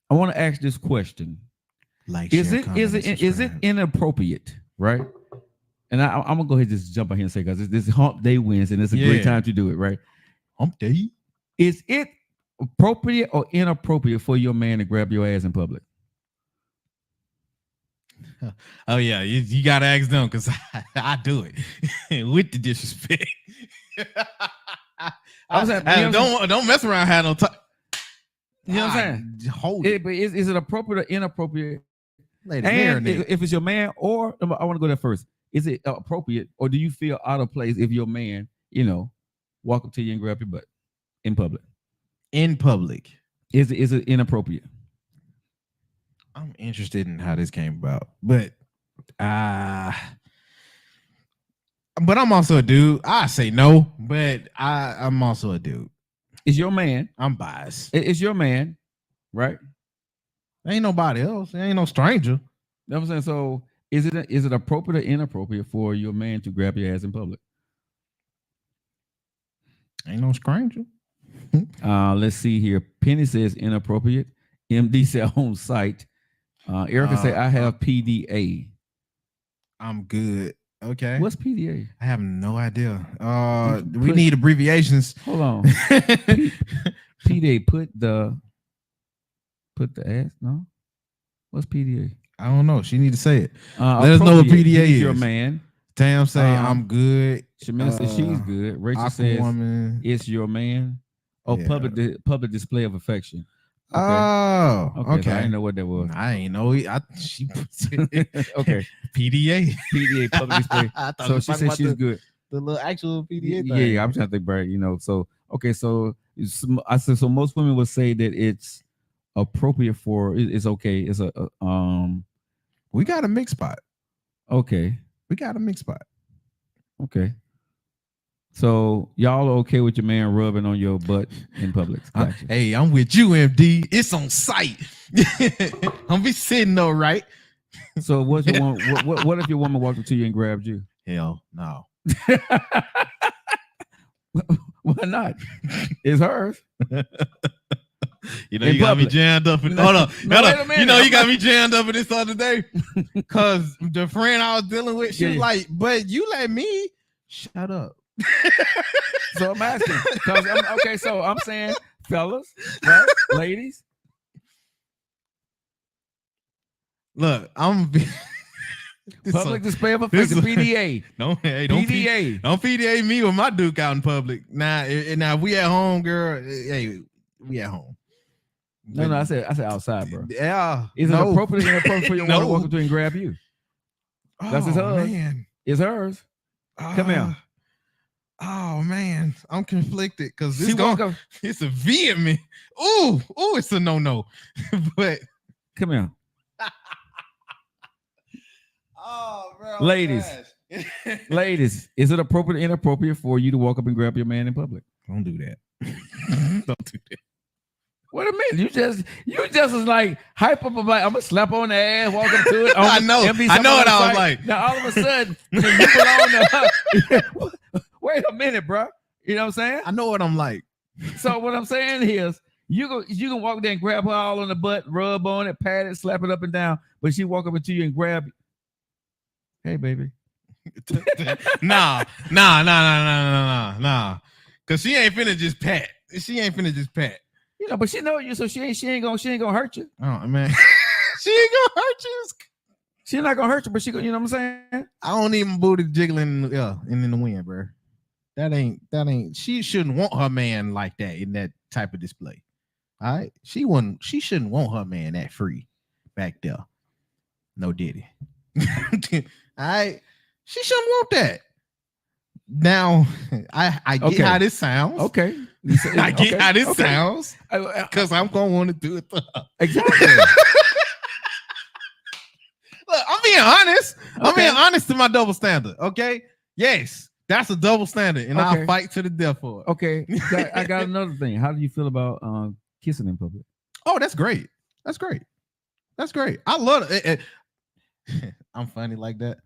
I want to ask this question. Is it inappropriate, right? And I'm gonna go ahead and just jump in here and say, because this Hump Day wins, and it's a great time to do it, right? Hump Day. Is it appropriate or inappropriate for your man to grab your ass in public? Oh yeah, you gotta ask them because I do it with the disrespect. Don't mess around. Have no time. You know what I'm saying? Hold it. But is it appropriate or inappropriate? And if it's your man, or I want to go there first. Is it appropriate, or do you feel out of place if your man, walk up to you and grab your butt in public? In public, is it inappropriate? I'm interested in how this came about, but I'm also a dude. I say no, but I'm also a dude. It's your man. I'm biased. It's your man, right? Ain't nobody else. There ain't no stranger. You know what I'm saying? So is it appropriate or inappropriate for your man to grab your ass in public? Ain't no stranger. Let's see here. Penny says inappropriate. MD said on site. Erica said I have PDA. I'm good. Okay. What's PDA? I have no idea. We need abbreviations. Hold on. PDA. Put the ass. No. What's PDA? I don't know. She need to say it. Let us know what PDA is. Your man. Tam say I'm good. Shamil says she's good. Rachel says it's your man. Oh, yeah. Public display of affection. Okay. Oh, okay. So I didn't know what that was. I ain't know. She okay. PDA public display. So she said she's good. The little actual PDA thing. Yeah. I'm trying to think about it. So okay. So I said so. Most women would say that it's appropriate for. It's okay. It's a We got a mix spot. Okay. We got a mix spot. Okay. So y'all are okay with your man rubbing on your butt in public? Gotcha. Hey, I'm with you, MD. It's on site. I'm be sitting though, right? So what if your woman walked up to you and grabbed you? Hell no. Why not? It's hers. You got me jammed up. Hold on. You got me jammed up in this other day because the friend I was dealing with, she was like, "But you let me shut up." So I'm asking. So I'm saying, fellas, right? Ladies. Look, I'm public display of affection. PDA. Don't PDA. PDA me with my Duke out in public. Now we at home, girl. Hey, we at home. No, I said outside, bro. Yeah. Is it appropriate or inappropriate for your woman to walk up to you and grab you? That's hers. Man. It's hers. Come here. Oh man, I'm conflicted because She walk up. it's a vehement. Ooh, it's a no. But Come here, oh, bro, ladies. Ladies, is it appropriate or inappropriate for you to walk up and grab your man in public? Don't do that. Don't do that. What a minute! You just was like hype up about. I'm gonna slap on the ass, walk up to it. I know what I was like. Now all of a sudden, you belong to. Wait a minute, bro. You know what I'm saying? I know what I'm like. So what I'm saying is, you can walk there and grab her all on the butt, rub on it, pat it, slap it up and down. But she walk up into you and grab. Hey, baby. Nah. Cause she ain't finna just pat. You know, but she know you, so she ain't gonna hurt you. Oh man, she ain't gonna hurt you. She's not gonna hurt you, but she, you know what I'm saying? I don't even booty jiggling, in the wind, bro. That ain't. She shouldn't want her man like that in that type of display. All right, she shouldn't want her man that free back there. No diddy. All right, she shouldn't want that. Now, I get how this sounds. Okay. I get how this sounds because I'm gonna want to do it. Exactly. Look, I'm being honest. I'm being honest to my double standard. Okay. Yes, that's a double standard, and I'll fight to the death for it. Okay. I got another thing. How do you feel about kissing in public? Oh, that's great. That's great. I love it. I'm funny like that.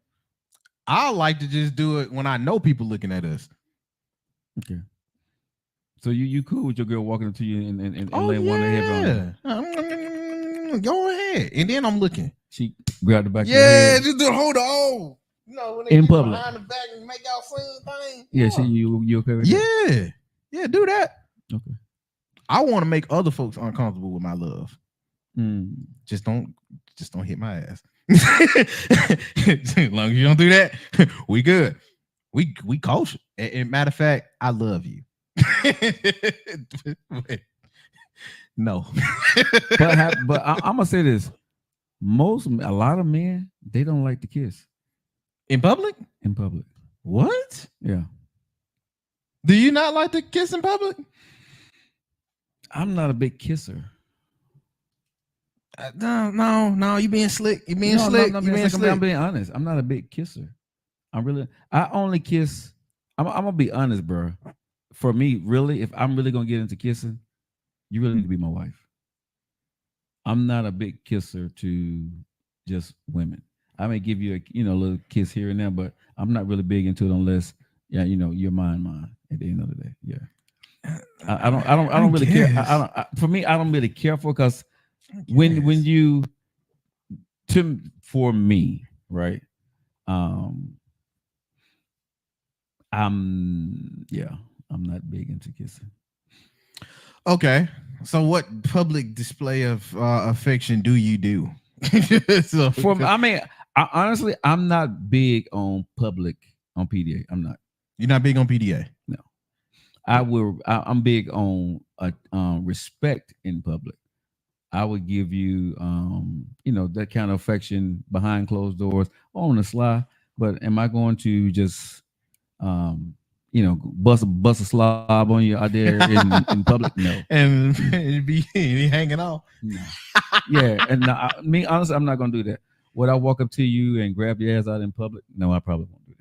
I like to just do it when I know people looking at us. Okay. So you cool with your girl walking up to you and laying one head on? Go ahead. And then I'm looking. She grabbed the back. Yeah, just do hold on. You know, when they in public behind the back and make out same thing. Yeah, you okay with that? Yeah, do that. Okay. I want to make other folks uncomfortable with my love. Just don't hit my ass. As long as you don't do that, we good. We kosher. And matter of fact, I love you. No. but I'm gonna say this. A lot of men, they don't like to kiss. In public? In public. What? Yeah. Do you not like to kiss in public? I'm not a big kisser. No, you being slick. You being slick. I'm being honest. I'm not a big kisser. I only kiss. I'm gonna be honest, bro. For me, really, if I'm really gonna get into kissing, you really need to be my wife. I'm not a big kisser to just women. I may give you a little kiss here and there, but I'm not really big into it unless you're mine at the end of the day. Yeah. I don't really care. For me, I don't really care for, because for me, right? I'm not big into kissing. Okay, so what public display of affection do you do? Honestly, I'm not big on public on PDA. I'm not. You're not big on PDA? No. I'm big on respect in public. I would give you, that kind of affection behind closed doors on the sly. But am I going to just, bust a slob on you out there in public? No. And be hanging off? No. Yeah. And honestly, I'm not going to do that. Would I walk up to you and grab your ass out in public? No, I probably won't do that.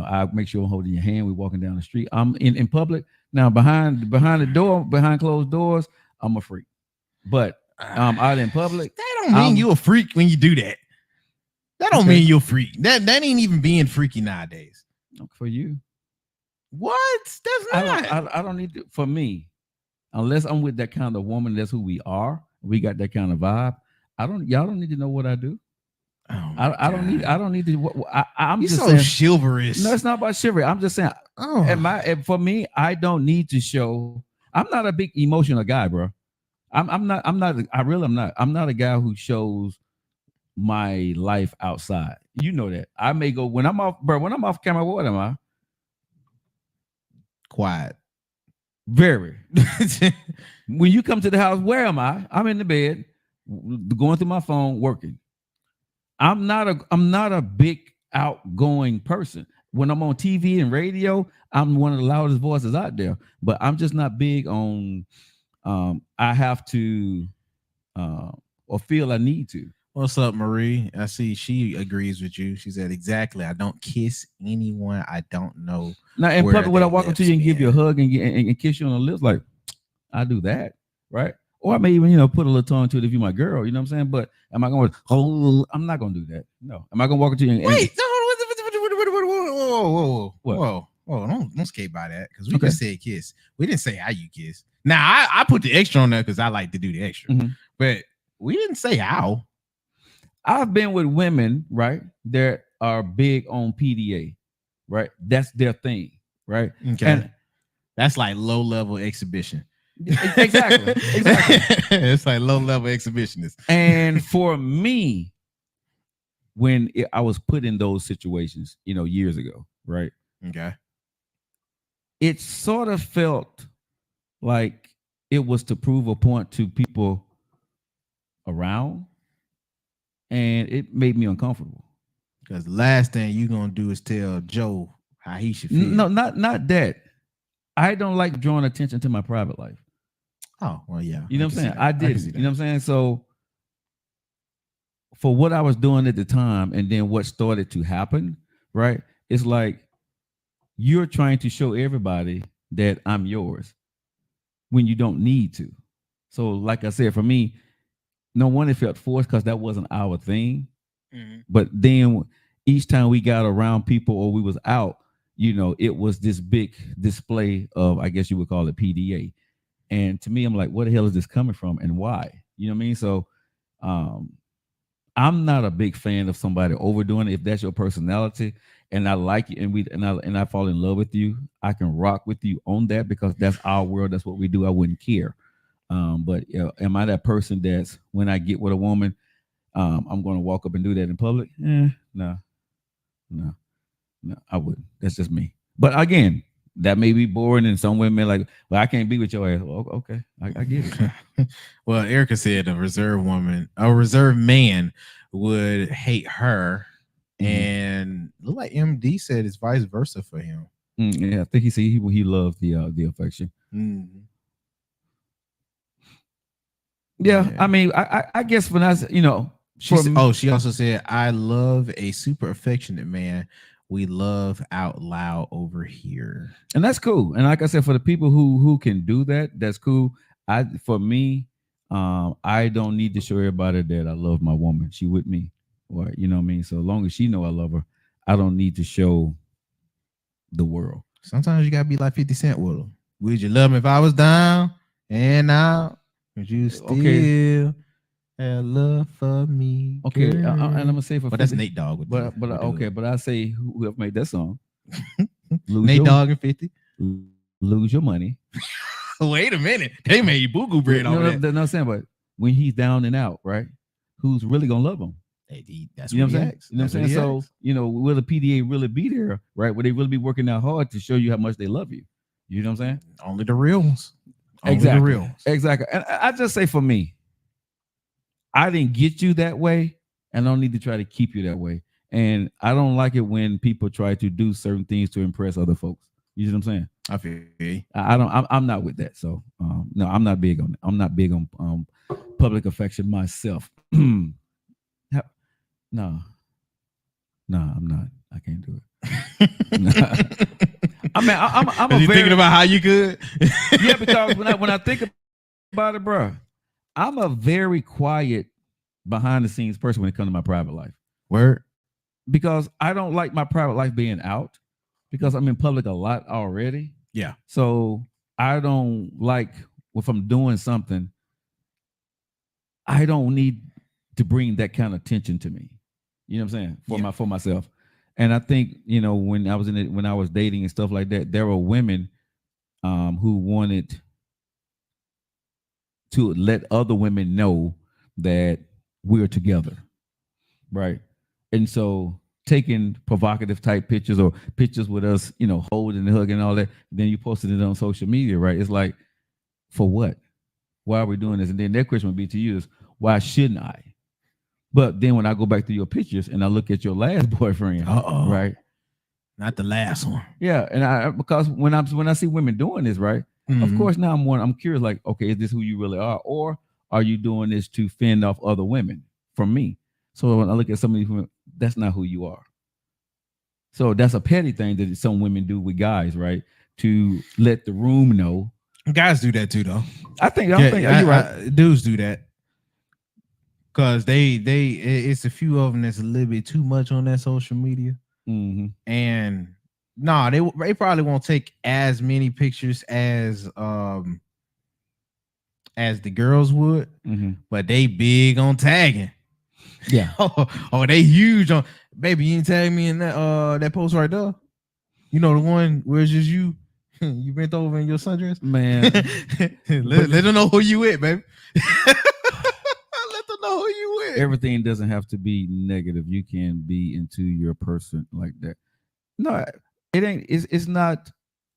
I make sure I'm holding your hand. We're walking down the street. I'm in public. Now, behind the door, behind closed doors, I'm a freak. But out in public, that don't mean you a freak when you do that. That don't mean you're a freak. That ain't even being freaky nowadays. For you. What? That's not. I don't need to. For me, unless I'm with that kind of woman, that's who we are. We got that kind of vibe. Y'all don't need to know what I do. Oh I don't need to. I'm You're just so saying, chivalrous. No, it's not about chivalry. I'm just saying. For me, I don't need to show. I'm not a big emotional guy, bro. I'm not. I'm not a guy who shows my life outside. You know that. I may go when I'm off camera. What am I? Quiet. Very. When you come to the house, where am I? I'm in the bed, going through my phone, working. I'm not a big outgoing person. when I'm on TV and radio, I'm one of the loudest voices out there. But I'm just not big on I have to or feel I need to. What's up, Marie? I see she agrees with you. She said exactly. I don't kiss anyone I don't know. Now in where public, when I they walk up to you and give you a hug and kiss you on the lips, like I do that, right? Or I may even, put a little tongue to it if you're my girl, you know what I'm saying? But am I going? Oh, I'm not going to do that. No. Am I going to walk up to you and wait? Whoa! Don't skate by that because we just said kiss. We didn't say how you kiss. Now I put the extra on there because I like to do the extra, but we didn't say how. I've been with women, right, that are big on PDA, right? That's their thing, right? Okay. And that's like low level exhibition. Exactly. It's like low level exhibitionists. And for me, when I was put in those situations, years ago, right? Okay. It sort of felt like it was to prove a point to people around. And it made me uncomfortable. Because the last thing you're gonna do is tell Joe how he should feel. No, not that. I don't like drawing attention to my private life. Oh, well, yeah. You know what I'm saying? I did. You know what I'm saying? So for what I was doing at the time and then what started to happen, right? It's like you're trying to show everybody that I'm yours when you don't need to. So like I said, for me, no one it felt forced because that wasn't our thing. But then each time we got around people or we was out, it was this big display of, I guess you would call it PDA. And to me, I'm like, where the hell is this coming from and why? You know what I mean? So I'm not a big fan of somebody overdoing it. If that's your personality and I like you and I fall in love with you, I can rock with you on that because that's our world. That's what we do. I wouldn't care. But am I that person that's when I get with a woman, I'm going to walk up and do that in public? No, I wouldn't. That's just me. But again, that may be boring, and some women like, well, I can't be with your ass. Well, okay, I get it. Well, Erica said a reserved man would hate her, and look like MD said it's vice versa for him. Yeah, I think he loves the affection. Yeah, I mean, I guess when I she also said, I love a super affectionate man. We love out loud over here. And that's cool. And like I said, for the people who can do that, that's cool. For me, I don't need to show everybody that I love my woman. She with me. Or, you know what I mean? So as long as she know I love her, I don't need to show the world. Sometimes you gotta be like 50 Cent with her. Would you love me if I was down and out? Would you still have love for me? Okay, and I'm gonna say but that's Nate Dogg. But I say whoever made that song, Nate Dogg and 50, lose your money. Wait a minute, they made boo goo bread on that. No, I'm saying, but when he's down and out, right? Who's really gonna love him? That's what I'm saying. You know what I'm saying? So will the PDA really be there, right? Will they really be working out hard to show you how much they love you? You know what I'm saying? Only the real ones. Exactly. And I just say for me, I didn't get you that way, and I don't need to try to keep you that way. And I don't like it when people try to do certain things to impress other folks. You know what I'm saying? I feel. I'm not with that. So no, I'm not big on it. I'm not big on public affection myself. No, I'm not. I can't do it. I mean, I'm you thinking about how you could? Yeah, because when I think about it, bro, I'm a very quiet, behind the scenes person when it comes to my private life. Word? Because I don't like my private life being out because I'm in public a lot already. Yeah. So I don't like if I'm doing something, I don't need to bring that kind of attention to me. You know what I'm saying? For myself. And I think, when I was dating and stuff like that, there were women who wanted to let other women know that we're together. Right. And so taking provocative type pictures or pictures with us, holding and hugging and all that, then you posted it on social media, right? It's like, for what? Why are we doing this? And then their question would be to you is, why shouldn't I? But then when I go back to your pictures and I look at your last boyfriend, right? Not the last one. Yeah, and because when I see women doing this, right? Of course, now I'm curious, like, okay, is this who you really are, or are you doing this to fend off other women from me? So when I look at some of these women, that's not who you are. So that's a petty thing that some women do with guys, right? To let the room know. Guys do that too, though. I think you're right. Dudes do that because it's a few of them that's a little bit too much on that social media, and they probably won't take as many pictures as the girls would, but they big on tagging. Yeah. Oh, they huge on. Baby, you didn't tag me in that post right there. You know the one where it's just you. You bent over in your sundress, man. let them know who you with, baby. Let them know who you with. Everything doesn't have to be negative. You can be into your person like that. No, it ain't. It's not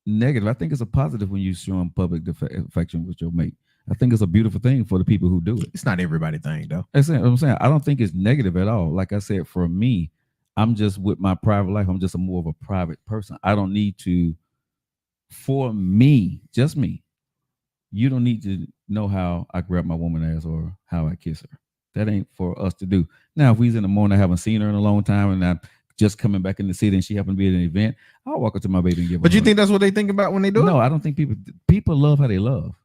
negative. I think it's a positive when you show public affection with your mate. I think it's a beautiful thing for the people who do it. It's not everybody thing though. That's what I'm saying. I don't think it's negative at all. Like I said, for me, I'm just with my private life. I'm just more of a private person. I don't need to. For me, just me, you don't need to know how I grab my woman ass or how I kiss her. That ain't for us to do. Now, if we's in the morning, I haven't seen her in a long time, and I'm just coming back in the city, and she happened to be at an event, I'll walk up to my baby and give her. But you think that's what they think about when they do it? No, I don't think people love how they love.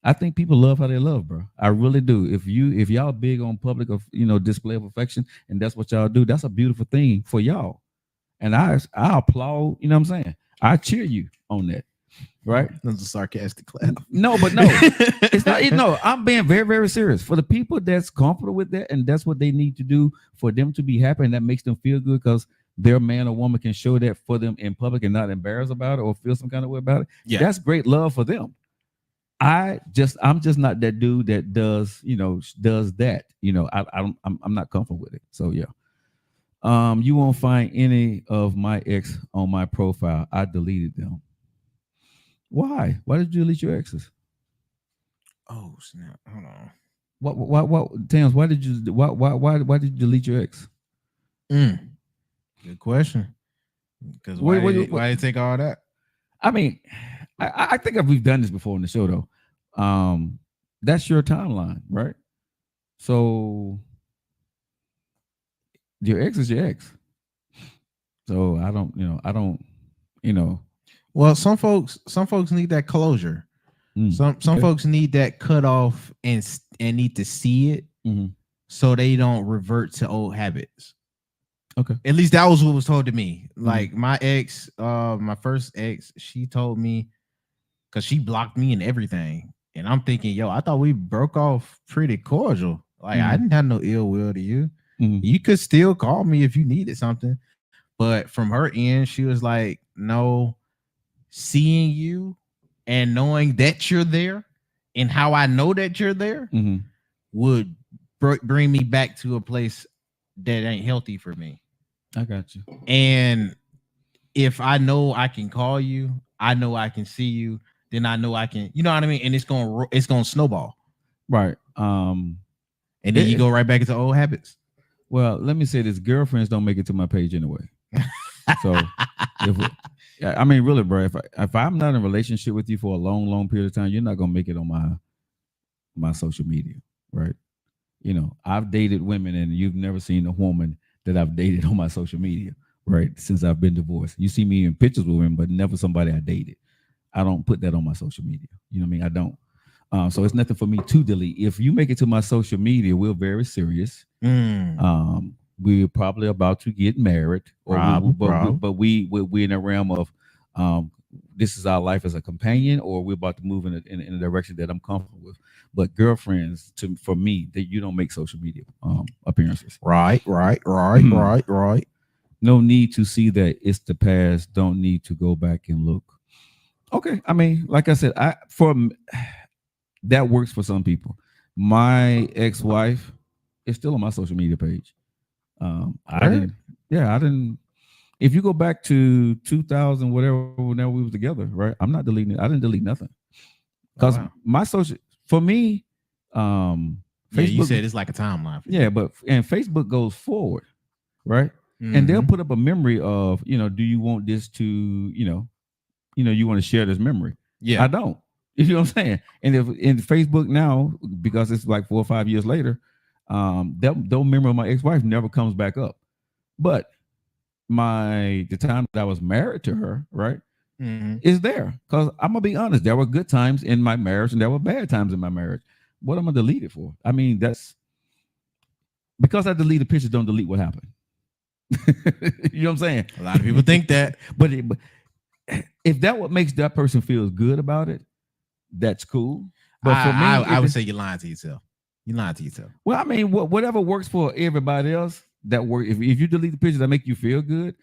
I think people love how they love, bro. I really do. If y'all big on public of display of affection, and that's what y'all do, that's a beautiful thing for y'all. And I applaud. You know what I'm saying? I cheer you on that, right? That's a sarcastic clap. No, but no, it's not. No, I'm being very, very serious. For the people that's comfortable with that, and that's what they need to do for them to be happy, and that makes them feel good because their man or woman can show that for them in public and not embarrassed about it or feel some kind of way about it. Yeah, that's great love for them. I'm just not that dude that does that. I'm not comfortable with it. So yeah. You won't find any of my ex on my profile. I deleted them. Why? Why did you delete your exes? Oh snap! Hold on. What? Tams, why did you delete your ex? Good question. Because why did you take all that? I mean, I think we've done this before on the show though. That's your timeline, right? So your ex is your ex. So I don't. Well, some folks need that closure. Some folks need that cutoff and need to see it so they don't revert to old habits. Okay. At least that was what was told to me. Like my ex, my first ex, she told me because she blocked me and everything. And I'm thinking, yo, I thought we broke off pretty cordial. Like I didn't have no ill will to you. You could still call me if you needed something. But from her end, she was like, no, seeing you and knowing that you're there and how I know that you're there would bring me back to a place that ain't healthy for me. I got you. And if I know I can call you, I know I can see you, then I know I can, you know what I mean? And it's gonna snowball. Right. And then you go right back into old habits. Well, let me say this: girlfriends don't make it to my page anyway. So, really, bro, if I'm not in a relationship with you for a long, long period of time, you're not gonna make it on my social media, right? I've dated women, and you've never seen a woman that I've dated on my social media, right? Since I've been divorced, you see me in pictures with women, but never somebody I dated. I don't put that on my social media. You know what I mean? I don't. So it's nothing for me to delete. If you make it to my social media, we're very serious. We're probably about to get married, but we're in a realm of this is our life as a companion, or we're about to move in a direction that I'm comfortable with. But girlfriends, for me, that you don't make social media appearances. Right. No need to see that. It's the past. Don't need to go back and look. Okay, I mean, like I said, that works for some people. My ex-wife is still on my social media page. I didn't. If you go back to 2000, whenever we was together, right? I'm not deleting it. I didn't delete nothing because my social, for me, Facebook. You said it's like a timeline. Yeah, and Facebook goes forward, right? and they'll put up a memory of, do you want this to, you want to share this memory? Yeah. I don't. You know what I'm saying? And if in Facebook now, because it's like 4 or 5 years later, that memory of my ex-wife never comes back up. But the time that I was married to her, right, is there. Because I'm gonna be honest, there were good times in my marriage and there were bad times in my marriage. What am I delete it for? I mean, that's because I deleted pictures, don't delete what happened. You know what I'm saying? A lot of people think that, but if that what makes that person feel good about it, that's cool. But for me, I would say you're lying to yourself. You're lying to yourself. Well, I mean, whatever works for everybody else, that work. If you delete the pictures that make you feel good,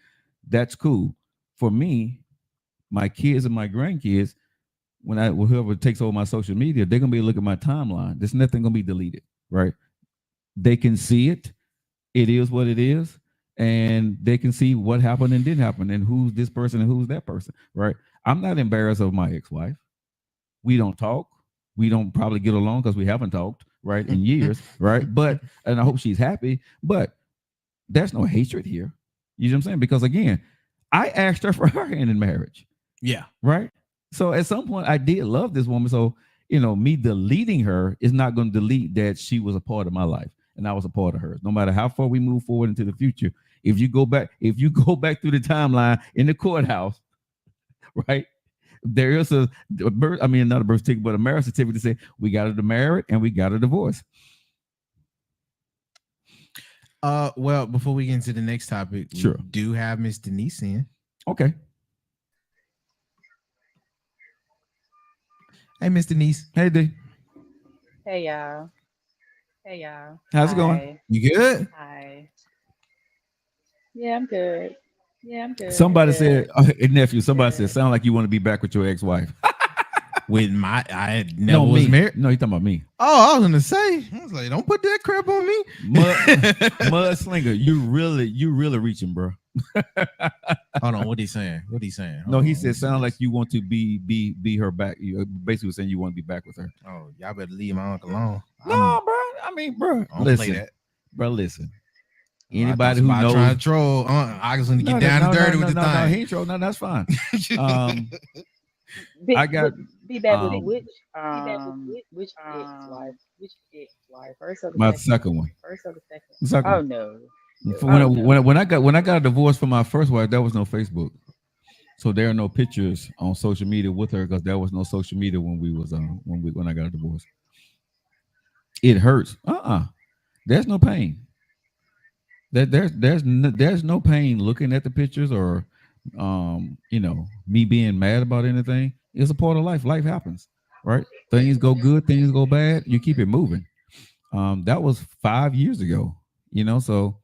that's cool. For me, my kids and my grandkids, whoever takes over my social media, they're gonna be looking at my timeline. There's nothing gonna be deleted, right? They can see it. It is what it is, and they can see what happened and didn't happen, and who's this person and who's that person, right? I'm not embarrassed of my ex-wife. We don't talk. We don't probably get along because we haven't talked, right, in years, right? And I hope she's happy, but there's no hatred here. You know what I'm saying? Because again, I asked her for her hand in marriage. Yeah. Right. So at some point I did love this woman. So, me deleting her is not going to delete that she was a part of my life and I was a part of hers. No matter how far we move forward into the future, if you go back through the timeline in the courthouse, right? There is not a birth certificate, but a marriage certificate to say we got her married and we got her divorced. Well, before we get into the next topic, sure, we do have Miss Denise in. Okay. Hey, Miss Denise. Hey, D. Hey, y'all. How's it going? You good? Hi. Yeah, I'm good. Somebody said, nephew, said, sound like you want to be back with your ex-wife. I never was married. No, you talking about me. Oh, I was gonna say, I was like, don't put that crap on me. Mudslinger, you really reaching, bro. Hold on, what he saying? He said, sound like you want to be her back. You basically was saying you want to be back with her. Oh, y'all better leave my uncle alone. No, bro. I mean, bro, listen. Anybody who knows trying to troll, I was gonna get down and dirty with the thing. No, he ain't troll. No, that's fine. I got be back with which ex-wife? First or the my second one. First or the second? Oh no. When I got a divorce from my first wife, there was no Facebook, so there are no pictures on social media with her because there was no social media when I got a divorce. It hurts. There's no pain. There's no pain looking at the pictures or me being mad about anything. It's a part of life. Life happens, right? Things go good, things go bad. You keep it moving. That was 5 years ago, so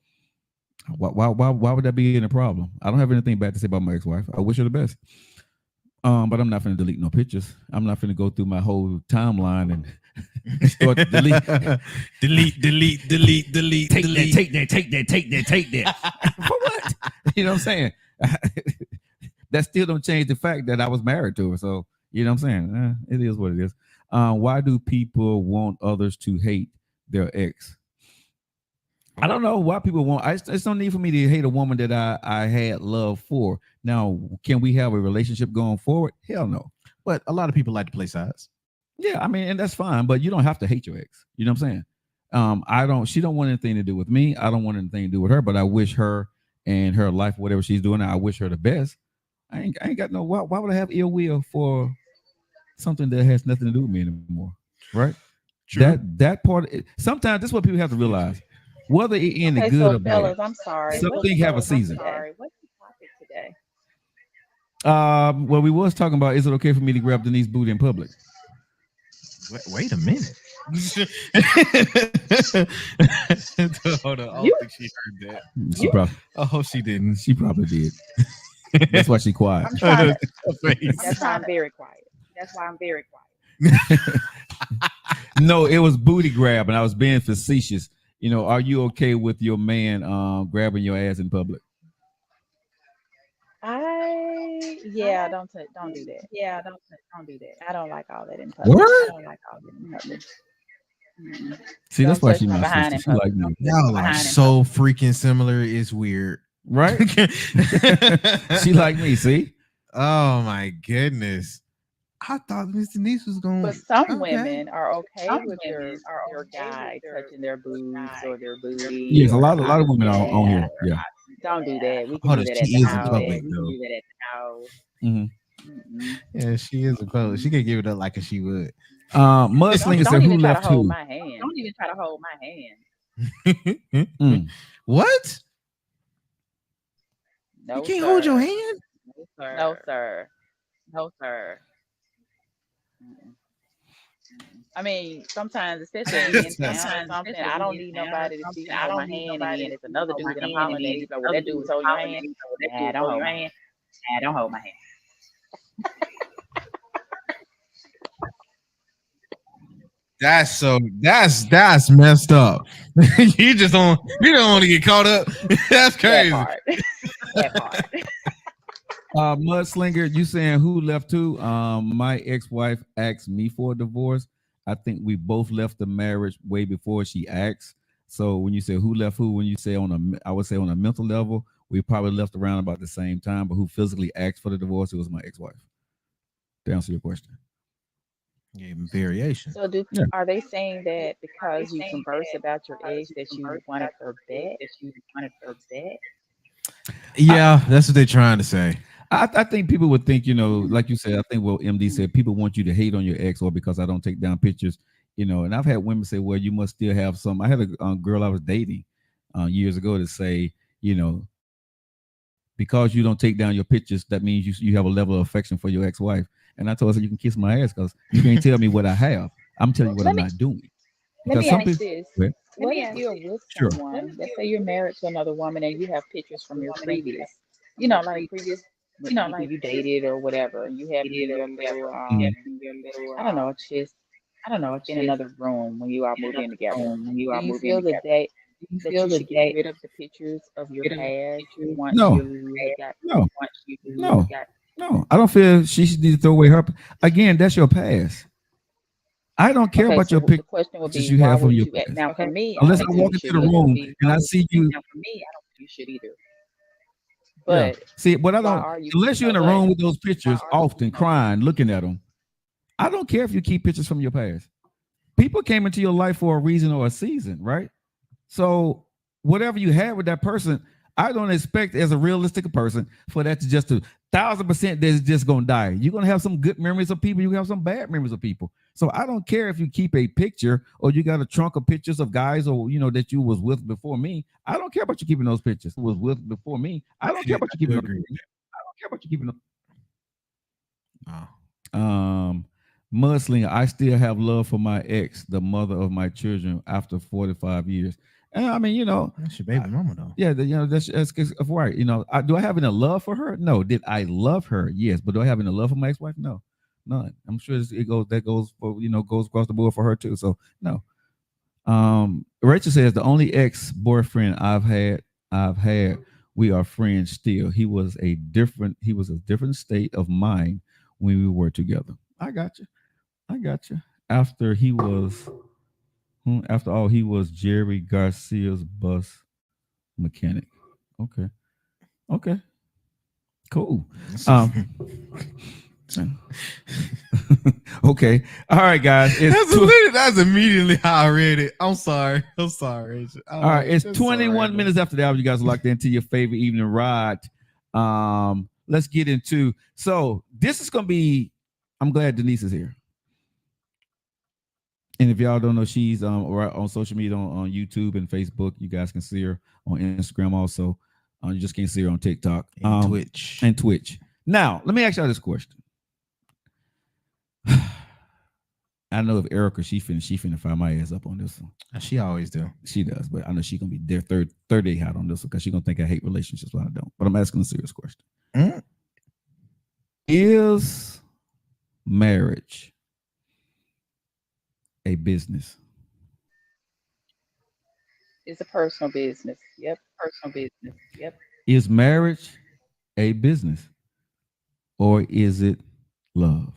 why would that be a problem? I don't have anything bad to say about my ex-wife. I wish her the best. But I'm not going to delete no pictures. I'm not going to go through my whole timeline and start to delete. delete. Take that. For what? You know what I'm saying? That still don't change the fact that I was married to her. So, you know what I'm saying? It is what it is. Why do people want others to hate their ex? I don't know why people want. It's no need for me to hate a woman that I had love for. Now, can we have a relationship going forward? Hell no. But a lot of people like to play sides. Yeah, I mean, and that's fine. But you don't have to hate your ex. You know what I'm saying? She don't want anything to do with me. I don't want anything to do with her. But I wish her and her life, whatever she's doing, I wish her the best. I ain't got no. Why would I have ill will for something that has nothing to do with me anymore? Right? True. That part. Sometimes that's what people have to realize. Whether it ended good or bad. Fellas, I'm sorry. Something have a season. Sorry. What's the topic today? Well, we was talking about, is it okay for me to grab Denise's booty in public? Wait a minute. Hold on. I don't think she heard that. I hope she didn't. She probably did. That's why she quiet. That's why I'm very quiet. No, it was booty grab, and I was being facetious. Are you okay with your man grabbing your ass in public? Don't do that. Don't do that. I don't like all that in public. See, that's why she my sister. She like me. Y'all are so freaking similar. It's weird. Right? She like me, see? Oh my goodness. I thought Miss Denise was going. But some women are okay with their guy touching their boobs or their booty. Yes, a or lot of women are yeah. on here. Yeah. Don't do that. We can Hold do on, that she at the is in house. public, We can though. do that at the house. Mm-hmm. Yeah, she is a public. She can give it up like she would. Mudslinger said, "Who Don't even try to left hold who?" my hand. Don't even try to hold my hand. What? No, You can't sir. hold your hand? No, sir. No, sir. No, sir. Mm-mm. I mean, sometimes, especially if we in town or something, I don't need nobody to see me hold my hand, and then it's another dude that I'm hollering at. He's like, "Well, that dude was holding your hand." Nah, don't hold my hand. Nah, don't hold my hand. That's messed up. You don't want to get caught up. That's crazy. That part. Mudslinger, you saying who left who? My ex-wife asked me for a divorce. I think we both left the marriage way before she asked. So when you say who left who, when you say I would say on a mental level, we probably left around about the same time. But who physically asked for the divorce? It was my ex-wife. To answer your question. Yeah, variation. So are they saying that because you converse about your ex that you wanted her back? Yeah, that's what they're trying to say. I think people would think, like you said, I think what MD said, people want you to hate on your ex or because I don't take down pictures, and I've had women say, well, you must still have some. I had a girl I was dating years ago to say, because you don't take down your pictures, that means you have a level of affection for your ex-wife. And I told her, you can kiss my ass because you can't tell me what I have. I'm telling you what I'm not doing. Let me ask this. Well, What if you're with someone, let's say you're married to another woman and you have pictures from your previous, people you dated or whatever, and you have it in your little, I don't know, just in another room when you all move in together. Do you feel that you should get rid of the pictures of your past once No. you have got No. once you No. got No, I don't feel she should need to throw away her. Again, that's your past. I don't care about your the pictures question would be, you why have from would your you past. now for me, I Unless don't I think walk you into should the either. room and I see you. Now for me, I don't think you should either. Yeah. But See, but I why don't. are you Unless you're in a but room with those pictures, often crying, looking at them. I don't care if you keep pictures from your past. People came into your life for a reason or a season, right? So whatever you had with that person, I don't expect as a realistic person for that to just 1,000% that's just gonna die. You're gonna have some good memories of people. You have some bad memories of people. So I don't care if you keep a picture or you got a trunk of pictures of guys or that you was with before me. I don't care about you keeping those pictures. Was with before me. I don't care about you keeping those. I don't care about you keeping them. Mudslinger, I still have love for my ex, the mother of my children, after 45 years. And I mean, that's your baby mama, though. Yeah, that's right. Do I have any love for her? No. Did I love her? Yes. But do I have any love for my ex-wife? No, none. I'm sure that goes for goes across the board for her too. So no. Rachel says the only ex-boyfriend I've had, we are friends still. He was a different state of mind when we were together. I got you. After all, he was Jerry Garcia's bus mechanic. Okay. Cool. Okay. All right, guys. That's immediately how I read it. I'm sorry. Rachel. All right. It's 21 minutes after the hour. You guys are locked into your favorite evening ride. Let's get into. So this is gonna be. I'm glad Denise is here. And if y'all don't know, she's on social media on YouTube and Facebook. You guys can see her on Instagram also. You just can't see her on TikTok and Twitch. Now, let me ask y'all this question. I know if Erica, she finna fire my ass up on this one. She always do. She does, but I know she's gonna be their third day hot on this one because she's gonna think I hate relationships, but I don't. But I'm asking a serious question. Is marriage a business? It's a personal business. Yep. Personal business. Yep. Is marriage a business or is it love?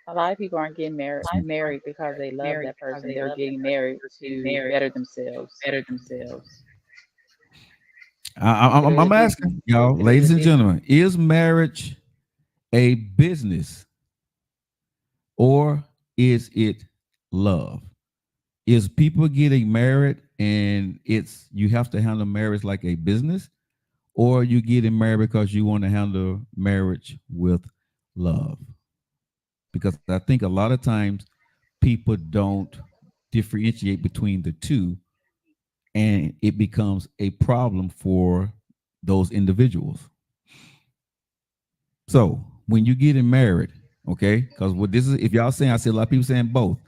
A lot of people aren't getting married because they love that person. They're getting married to better themselves. I'm asking y'all, ladies and gentlemen, is marriage a business or is it love? Is people getting married and it's you have to handle marriage like a business, or you getting married because you want to handle marriage with love? Because I think a lot of times people don't differentiate between the two, and it becomes a problem for those individuals. So when you getting married, okay, because what this is, if y'all saying, I see a lot of people saying both.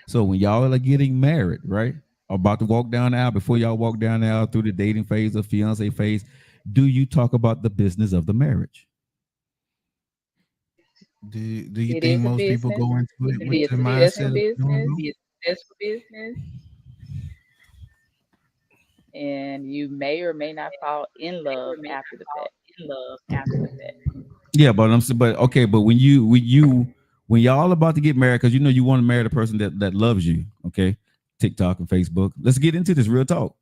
So when y'all are getting married, right, about to walk down the aisle, before y'all walk down the aisle through the dating phase or fiance phase, do you talk about the business of the marriage? Do you It think is a most people business. go into It it can with be a the successful mindset of business, doing and you may or may not fall in love after the fact. Yeah, but I'm saying, but okay, but when y'all about to get married, because you know you want to marry the person that loves you, okay? TikTok and Facebook. Let's get into this real talk.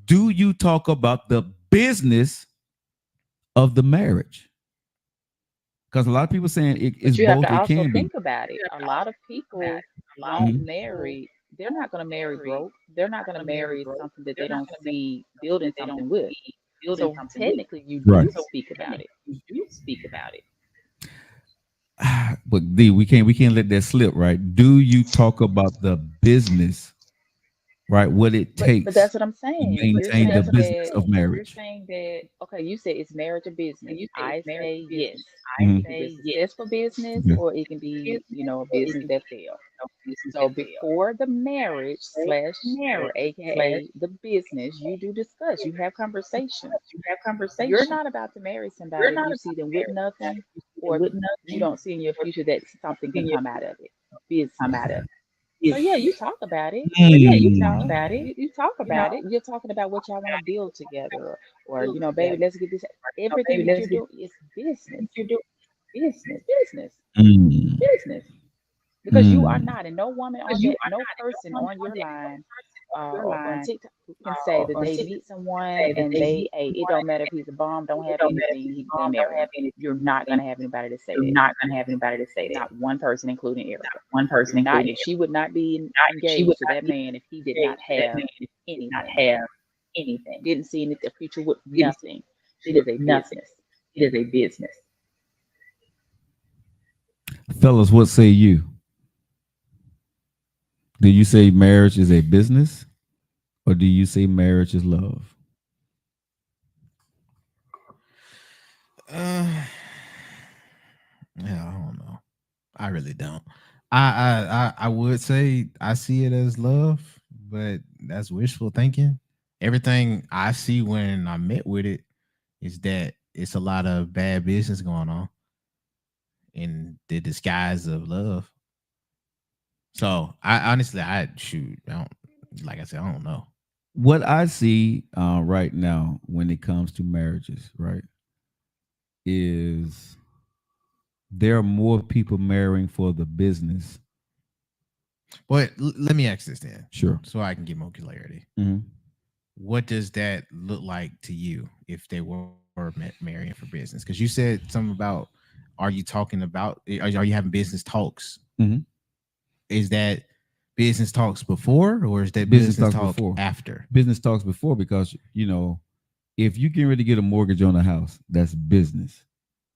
Do you talk about the business of the marriage? Because a lot of people saying But it's you have both. to It also can be. think about it. A lot of people won't Mhm. marry. They're not going to marry broke. They're not going to marry something that they don't see building something with. So technically, you Right. do speak about it. But D, we can't let that slip, right? Do you talk about the business, right? What it But takes that's what I'm to saying. You're maintain the saying business that of marriage. okay, you said it's marriage or business. I say yes. It Mhm. can be a successful business Okay. or it can be, a business that failed. So before the marriage slash or AKA the business, you do discuss, you have conversations. You're not about to marry somebody if you see them with nothing or if you don't see in your future that something can come out of it. Business. So yeah, you talk about it. Hmm. You talk about it. You're talking about what y'all want to build together, or baby, let's get this. Everything that you do is business. It's business Mm. because you are Mm. not, and no person on your line or on TikTok can say that they meet someone and hey, it don't matter if he's a bum, don't have anything, they marry him. You're not gonna have anybody to say that. Not one person, including Erica. You're not. If she would not be engaged to that man if he did not have anything, didn't see the future with nothing. It is a business. Fellas, what say you? Do you say marriage is a business or do you say marriage is love? Uh, yeah, I don't know. I really don't. I would say I see it as love, but that's wishful thinking. Everything I see when I met with it is that it's a lot of bad business going on in the disguise of love. So I honestly, I don't like I said, I don't know. What I see right now when it comes to marriages, right, is there are more people marrying for the business. But let me ask this then, Sure. so I can get more clarity. Mhm. What does that look like to you if they were marrying for business? Because you said something about, are you talking about, are you having business talks? Mhm. Is that business talks before, or is that Business business talks talk before. after? Business talks before because if you get ready to get a mortgage on a house, that's business,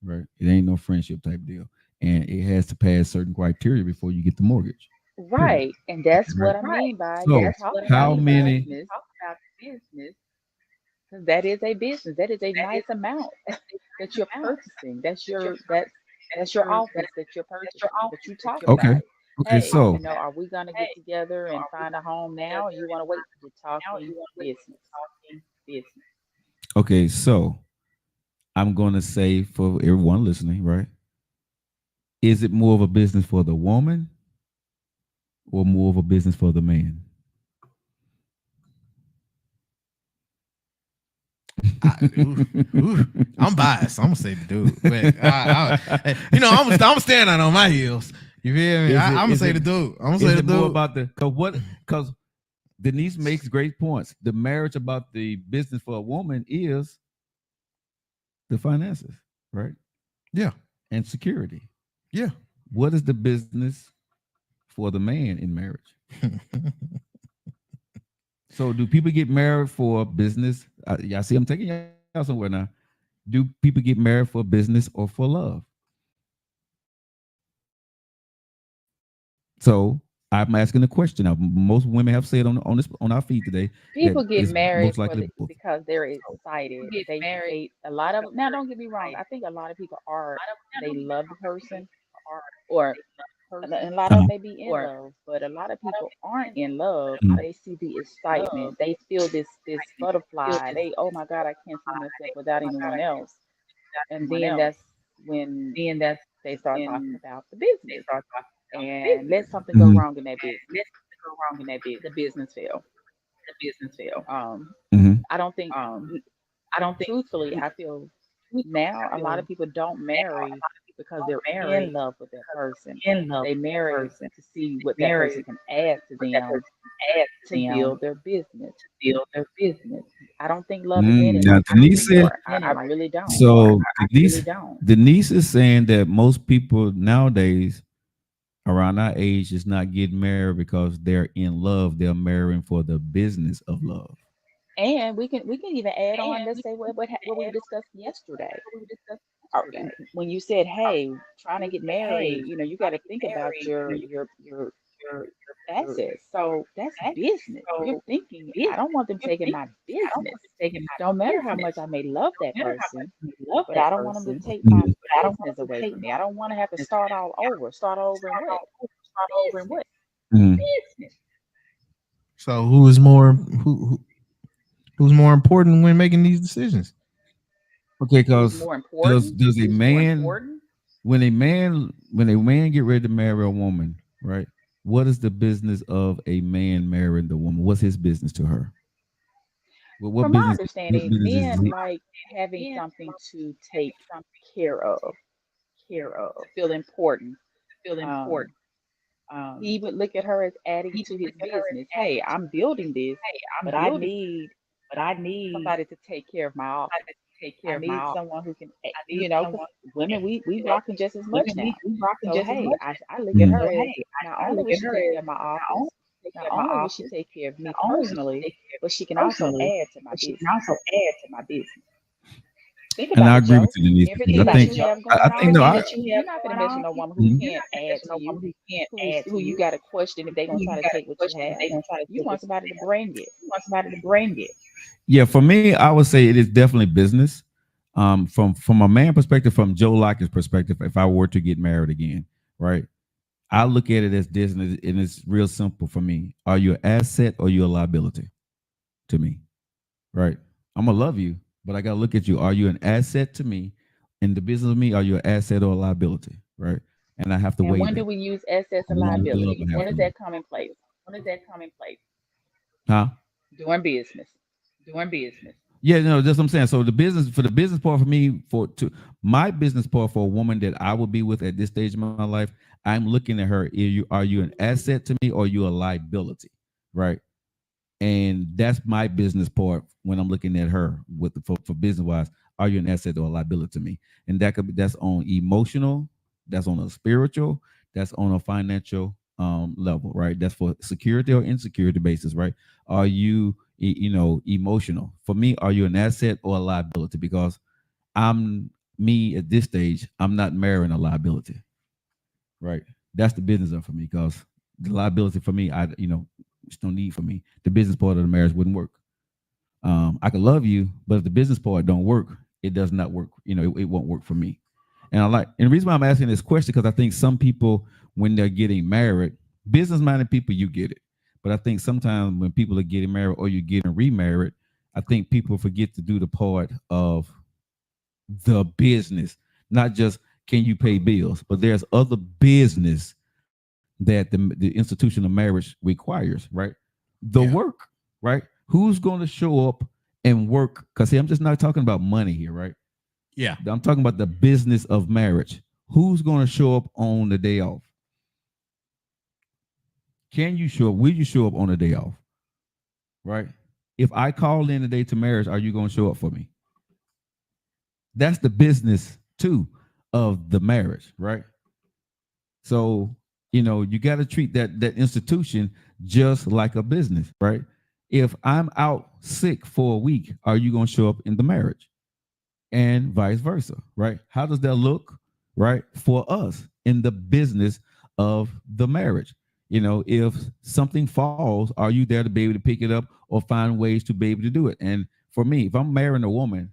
right? It ain't no friendship type deal, and it has to pass certain criteria before you get the mortgage. Period. Right. And that's Right. what I mean by you So talk about how the many? business. 'Cause that is a business. That is a nice amount that you're purchasing. That's your office that you're purchasing. But you talk Okay. about it. Okay. Hey, So are we gonna get together and find a home now? Or you want to wait? You're talking business. okay. So I'm gonna say for everyone listening, right? Is it more of a business for the woman or more of a business for the man? I'm biased. I'm gonna say the dude, but I'm standing on my heels. You feel me? Is it I'm gonna is say it the dude. I'm gonna is say the it more dude. about the because Denise makes great points. The marriage about the business for a woman is the finances, right? Yeah. And security. Yeah. What is the business for the man in marriage? So do people get married for business? Y'all see, I'm taking y'all somewhere now. Do people get married for business or for love? So I'm asking the question. Now, most women have said on our feed today People that get it's married most likely both. because they're excited. They a lot of now. Don't get me wrong. I think a lot of people are they love the person, or and a lot of them may be in love, but a lot of people aren't in love. Mhm. They see the excitement. They feel this butterfly. They, oh my God, I can't see myself without anyone else. And then that's when they start talking about the business. And let something go Mhm. wrong in that business. The business fail. Mhm. I don't think, truthfully, I feel now a lot of people don't marry because they're in love with that person. They marry to see what that person can add to them to build their business. I don't think love is in it Now like that Denise said anymore. I really don't. so. Denise is saying that most people nowadays around our age is not getting married because they're in love. They're marrying for the business of love. And we can even add on. Let's say what we discussed yesterday. When you said, "Hey, trying to get married," you got to think about your assets. So that's business. You're thinking, I don't want them taking my business. Don't matter how much I may love that person, but I don't want them to take my Mhm. business away from me. I don't want to have to start all over. Start over in what? Business. Mhm. So who's more important when making these decisions? Okay, Who's because more important? does a man when a man get ready to marry a woman, right? What is the business of a man marrying the woman? What's his business to her? Well, what From my business? What understanding, business is men he? like having something to take care of, to feel important. Um, he would look at her as adding to his business. Hey, I'm building this, but I need somebody to take care of my office. I need someone who can, because women, we rocking just as much now. So hey, I look at Mhm. her as not only will she take care of my office, not only will she take care of me personally, but she can also add to my business. Think And about I it, agree with Joe. you, Denise, because Everything that you have I going think on, no, you're not going to mention no woman who Mhm. can't add to you, who you got to question if they're going to try to take what you have. You want somebody to bring it. Yeah, for me, I would say it is definitely business. From a man perspective, from Joe Lockett's perspective, if I were to get married again, right? I look at it as business, and it's real simple for me. Are you an asset or you a liability to me? Right? I'm gonna love you, but I gotta look at you. Are you an asset to me in the business of me? Are you an asset or a liability? Right? And I have to And weigh when do that. we use assets and Along with love, liabilities? I have When to does weigh. that come in place? Huh? Doing business. Yeah, no, that's what I'm saying. So the business part for me, my business part for a woman that I will be with at this stage of my life, I'm looking at her. Are you an asset to me or are you a liability? Right. And that's my business part when I'm looking at her for business wise. Are you an asset or a liability to me? And that's on emotional, that's on a spiritual, that's on a financial level, right? That's for security or insecurity basis, right? Are you emotional? For me, are you an asset or a liability? Because I'm me at this stage, I'm not marrying a liability, right? That's the business of for me because the liability for me, it's no need for me. The business part of the marriage wouldn't work. I could love you, but if the business part don't work, it does not work. It won't work for me. And the reason why I'm asking this question because I think some people when they're getting married, business-minded people, you get it. But I think sometimes when people are getting married or you're getting remarried, I think people forget to do the part of the business, not just can you pay bills, but there's other business that the institution of marriage requires, right? The work, right? Who's going to show up and work? Because see, I'm just not talking about money here, right? Yeah. I'm talking about the business of marriage. Who's going to show up on the day off? Can you show up? Will you show up on the day off? right? If I call in today to marriage, are you going to show up for me? That's the business too of the marriage, right? So, you got to treat that institution just like a business, right? If I'm out sick for a week, are you going to show up in the marriage? And vice versa, right? How does that look, right, for us in the business of the marriage? If something falls, are you there to be able to pick it up or find ways to be able to do it? And for me, if I'm marrying a woman,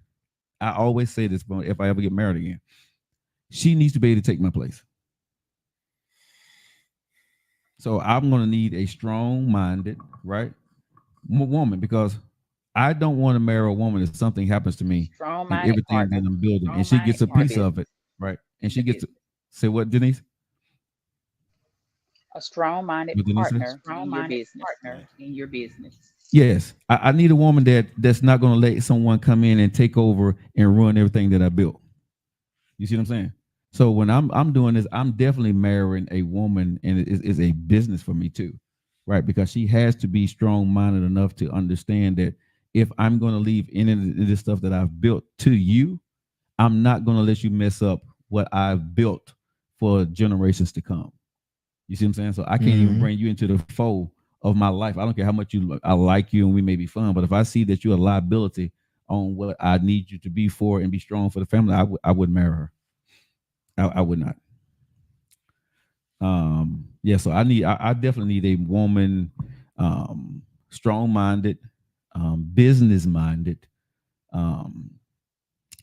I always say this, but if I ever get married again, she needs to be able to take my place. So I'm going to need a strong-minded, right, woman, because I don't want to marry a woman if something happens to me and everything that I'm building, and she gets a piece of it, right? And she gets to say what, Denise? A strong-minded partner in your business. Yes, I need a woman that's not going to let someone come in and take over and ruin everything that I built. You see what I'm saying? So when I'm doing this, I'm definitely marrying a woman, and it is a business for me too, right? Because she has to be strong-minded enough to understand that if I'm going to leave any of this stuff that I've built to you, I'm not going to let you mess up what I've built for generations to come. You see what I'm saying? So I can't even bring you into the fold of my life. I don't care how much I like you and we may be fun, but if I see that you're a liability on what I need you to be for and be strong for the family, I wouldn't marry her. I would not. Yeah, so I definitely need a woman, strong-minded, business-minded, a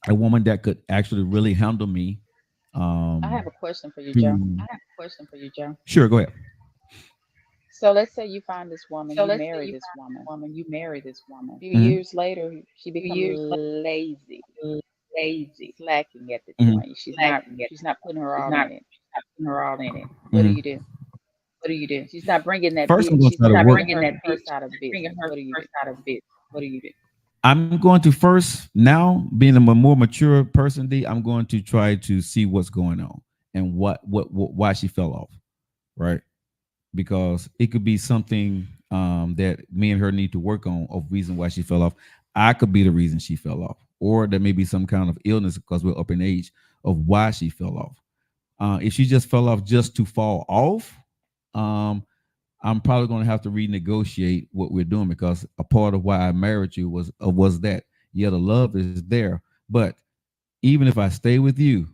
woman that could actually really handle me. I have a question for you, Joe. Sure, go ahead. So let's say you find this woman, you marry this woman. A few years later, she becomes lazy, slacking at the joint. She's not putting her all in it. What do you do? She's not bringing that First, I'm bitch. going to She's try to not work. bringing her purse out of the business. What do you do? I'm going to first, now being a more mature person, I'm going to try to see what's going on and why she fell off, right? Because it could be something that me and her need to work on of reason why she fell off. I could be the reason she fell off, or there may be some kind of illness because we're up in age of why she fell off. If she just fell off just to fall off, I'm probably going to have to renegotiate what we're doing, because a part of why I married you was that, yeah, the love is there, but even if I stay with you,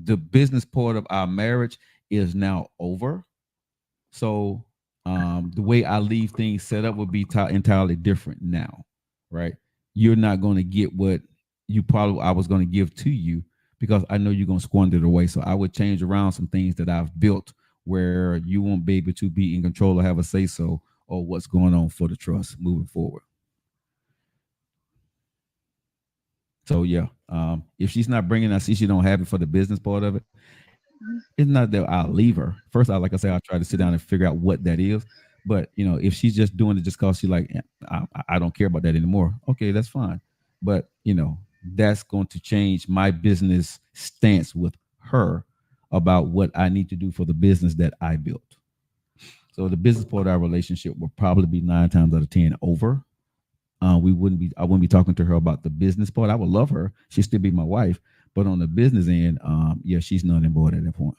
the business part of our marriage is now over. So the way I leave things set up would be entirely different now, right? You're not going to get what I was going to give to you, because I know you're going to squander it away. So I would change around some things that I've built where you won't be able to be in control or have a say so or what's going on for the trust moving forward. So yeah, if she's not bringing, I see she don't have it for the business part of it. It's not that I'll leave her. First, like I say, I'll try to sit down and figure out what that is. But if she's just doing it just because she's like, I don't care about that anymore. Okay, that's fine. But that's going to change my business stance with her about what I need to do for the business that I built. So the business part of our relationship will probably be 9 times out of 10 over. I wouldn't be talking to her about the business part. I would love her. She'd still be my wife. But on the business end, yeah, she's not on board at that point.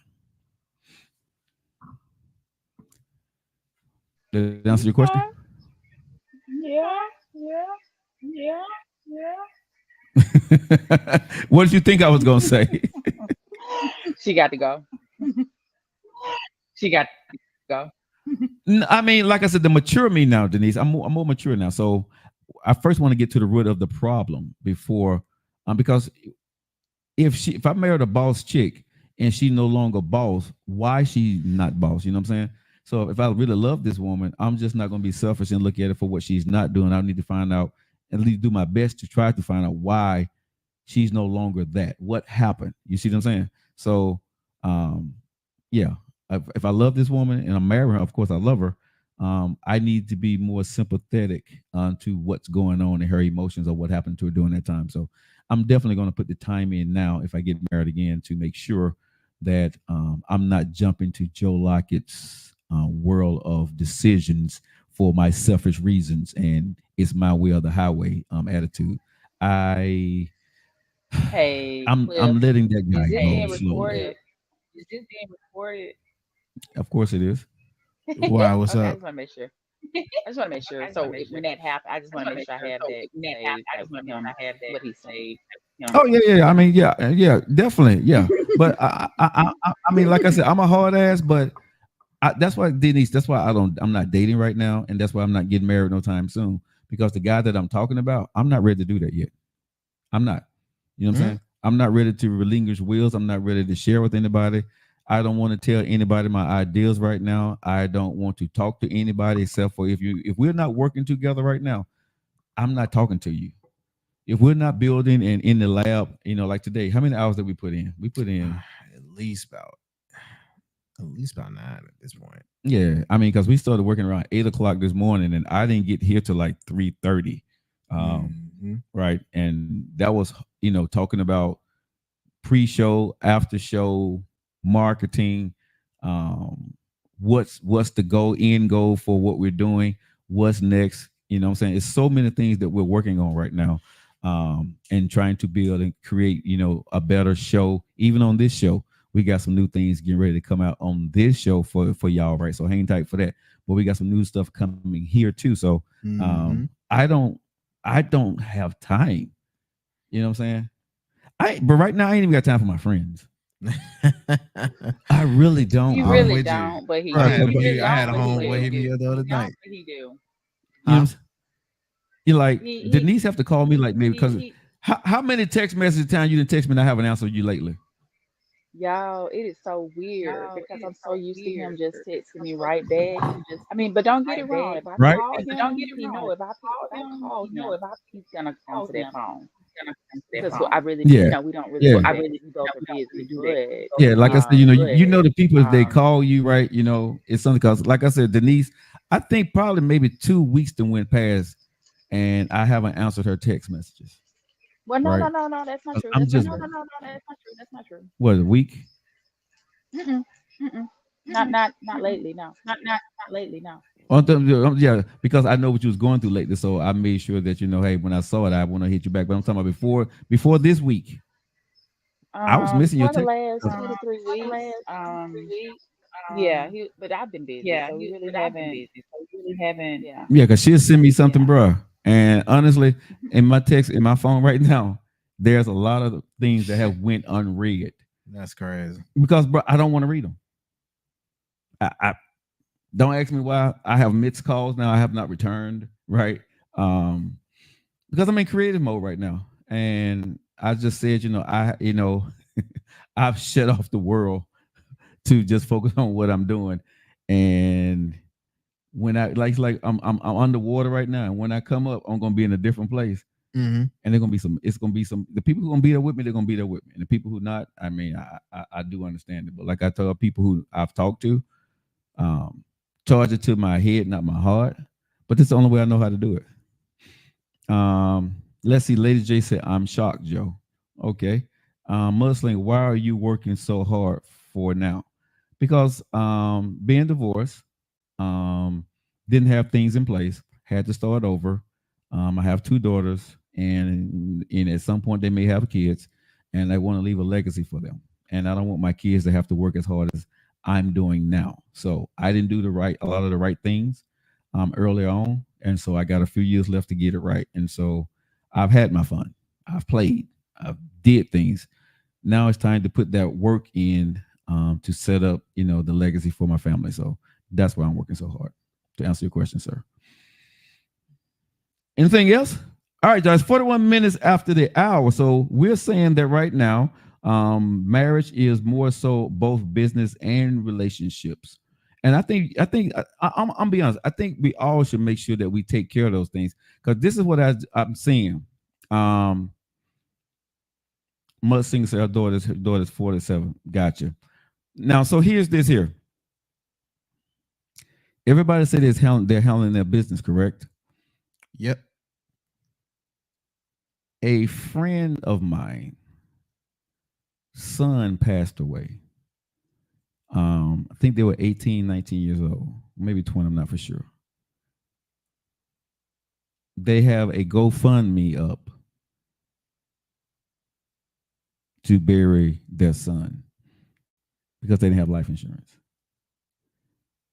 Did that answer your question? Yeah. What did you think I was going to say? She got to go. I mean, like I said, the mature me now, Denise, I'm more mature now. So I first want to get to the root of the problem before, because if I married a boss chick and she no longer boss, why she not boss? You know what I'm saying? So if I really love this woman, I'm just not going to be selfish and look at it for what she's not doing. I need to find out, at least do my best to try to find out why she's no longer that. What happened? You see what I'm saying? So, yeah, if I love this woman and I'm marrying her, of course I love her. I need to be more sympathetic to what's going on in her emotions or what happened to her during that time. So I'm definitely going to put the time in now if I get married again to make sure that I'm not jumping to Joe Lockett's world of decisions for my selfish reasons, and it's my way or the highway attitude. I Hey, I'm Cliff, letting that is guy this go being slowly. recorded? Is this being recorded? Of course it is. Why? What's Okay, I up? just want to make sure. I just want to make sure. So when that happens, I just want to make sure I have that saved, like with him, what he said. Oh yeah. I mean, yeah, definitely, yeah. But I mean, like I said, I'm a hard ass, but that's why Denise. That's why I'm not dating right now, and that's why I'm not getting married no time soon. Because the guy that I'm talking about, I'm not ready to do that yet. I'm not. You know what I'm saying? I'm not ready to relinquish wills. I'm not ready to share with anybody. I don't want to tell anybody my ideas right now. I don't want to talk to anybody except for if we're not working together right now, I'm not talking to you. If we're not building and in the lab, like today, how many hours did we put in? We put in At least about 9 at this point. Yeah, I mean, because we started working around 8 o'clock this morning, and I didn't get here till like 3:30, right? And that was, talking about pre-show, after-show marketing. What's the end goal for what we're doing? What's next? You know what I'm saying? It's so many things that we're working on right now, and trying to build and create, a better show. Even on this show, we got some new things getting ready to come out on this show for y'all, right? So hang tight for that. But we got some new stuff coming here too. So I don't have time. You know what I'm saying? But right now I ain't even got time for my friends. I really don't. You bro. really don't, but he do. I You had a really don't, but homeboy he hit me do. the other night. But he do. You know what I'm saying? You like He- Denise have to call me like maybe because he- how many text messages time you didn't text me and I haven't answered you lately? Y'all, it is so weird because I'm so used to him just texting me right back. I mean, but don't get it wrong. If I Right? call him, he know if I call him, he's gonna answer that phone. Because I really, Yeah. we don't really, Yeah. we both are busy. But Yeah, like I said, you know the people if they um, call you, right? It's something because, like I said, Denise, I think probably maybe 2 weeks to went past, and I haven't answered her text messages. well, no, Right. no, that's not true. I'm That's just not true. No, that's not true. what a week. Mm-mm, mm-mm. Not lately. No, not lately. No. Yeah, because I know what you was going through lately, so I made sure that hey, when I saw it, I want to hit you back. But I'm talking about before this week. I was missing your For the text. last 2 to 3 weeks. Yeah, but I've been busy, so we really haven't. Yeah. Yeah, because she'll send me something, bro. And honestly, in my text, in my phone right now, there's a lot of things that have went unread That's crazy. because, bro, I don't want to read them. I don't ask me why. I have missed calls now. I have not returned, right? Because I'm in creative mode right now, and I just said, I've shut off the world to just focus on what I'm doing, and when I like I'm underwater right now, and when I come up, I'm gonna be in a different place, and they're gonna be some. It's gonna be some. The people who gonna be there with me, they're gonna be there with me, and the people who not, I mean, I do understand it, but like I tell people who I've talked to, charge it to my head, not my heart. But this is the only way I know how to do it. Let's see. Lady J said, "I'm shocked, Joe." Okay. Muslim, why are you working so hard for now? Because being divorced, didn't have things in place, had to start over. I have 2 daughters, and at some point they may have kids, and I want to leave a legacy for them. And I don't want my kids to have to work as hard as I'm doing now. So I didn't do a lot of the right things earlier on, and so I got a few years left to get it right. And so I've had my fun. I've played. I've did things. Now it's time to put that work in to set up, the legacy for my family. So that's why I'm working so hard. To answer your question, sir. Anything else? All right, guys, 41 minutes after the hour. So we're saying that right now, marriage is more so both business and relationships. And I'm be honest. I think we all should make sure that we take care of those things because this is what I'm seeing. Mother Singer said her daughter's 47. Gotcha. Now, so here's this here. Everybody said they're handling their business, correct? Yep. A friend of mine, son passed away. I think they were 18, 19 years old, maybe 20, I'm not for sure. they have a GoFundMe up to bury their son because they didn't have life insurance.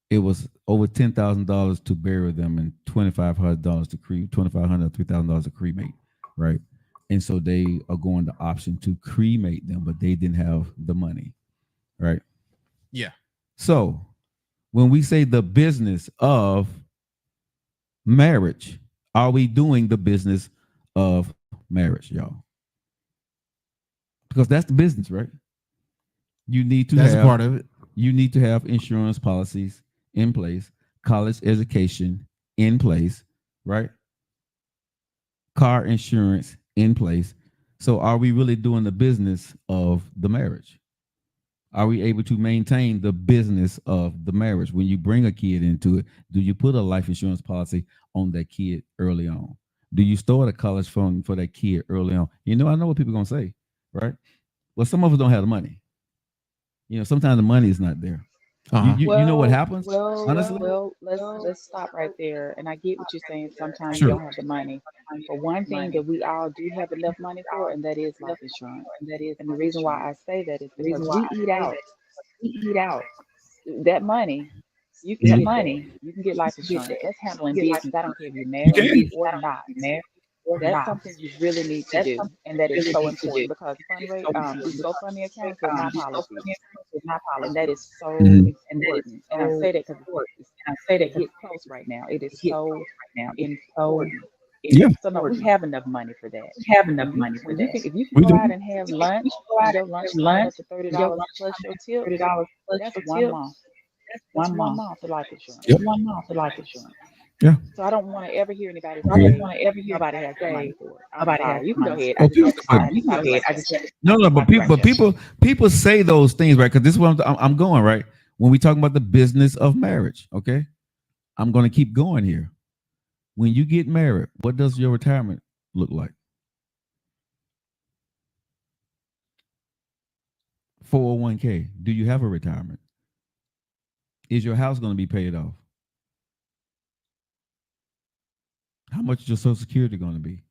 It was over $10,000 to bury them and $2,500 to cremate, $2,500, $3,000 to cremate, right? And so they are going the option to cremate them, but they didn't have the money, right? Yeah. So when we say the business of marriage, are we doing the business of marriage, y'all? Because that's the business, right? You need to That's have a part of it. You need to have insurance policies in place, college education in place, right? Car insurance in place. So are we really doing the business of the marriage? Are we able to maintain the business of the marriage? When you bring a kid into it, do you put a life insurance policy on that kid early on? Do you start a college fund for that kid early on? You know, I know what people are going to say, right? Well, some of us don't have the money. You know, sometimes the money is not there. You know what happens? Honestly? Let's stop right there. And I get what you're saying. Sometimes you Sure. don't have the money. But one thing that we all do have enough money for, and that is life insurance. And the reason why I say that is because we eat out. That money, you can get that. You can get life insurance. That's handling business. I don't care if you're You married can. or not. That's something you really need to do, and that is so important because these GoFundMe accounts are my policies, and that is so Mhm. important. And I say that because it hits close right now. It is so important. Yeah. So no, we have enough money for that. If you can We go do. out and have lunch and your lunch coming up to $30 plus your tip, that's 1 month. That's 1 month of life insurance. Yep. Yeah. So I don't want to ever hear anybody Yeah. say nobody has the money for it. I'm sorry. You can go ahead. Well, no, but people say those things, right? Because this is what I'm going, right? When we talk about the business of marriage, okay? I'm going to keep going here. When you get married, what does your retirement look like? 401k. Do you have a retirement? Is your house going to be paid off? How much is your Social Security going to be?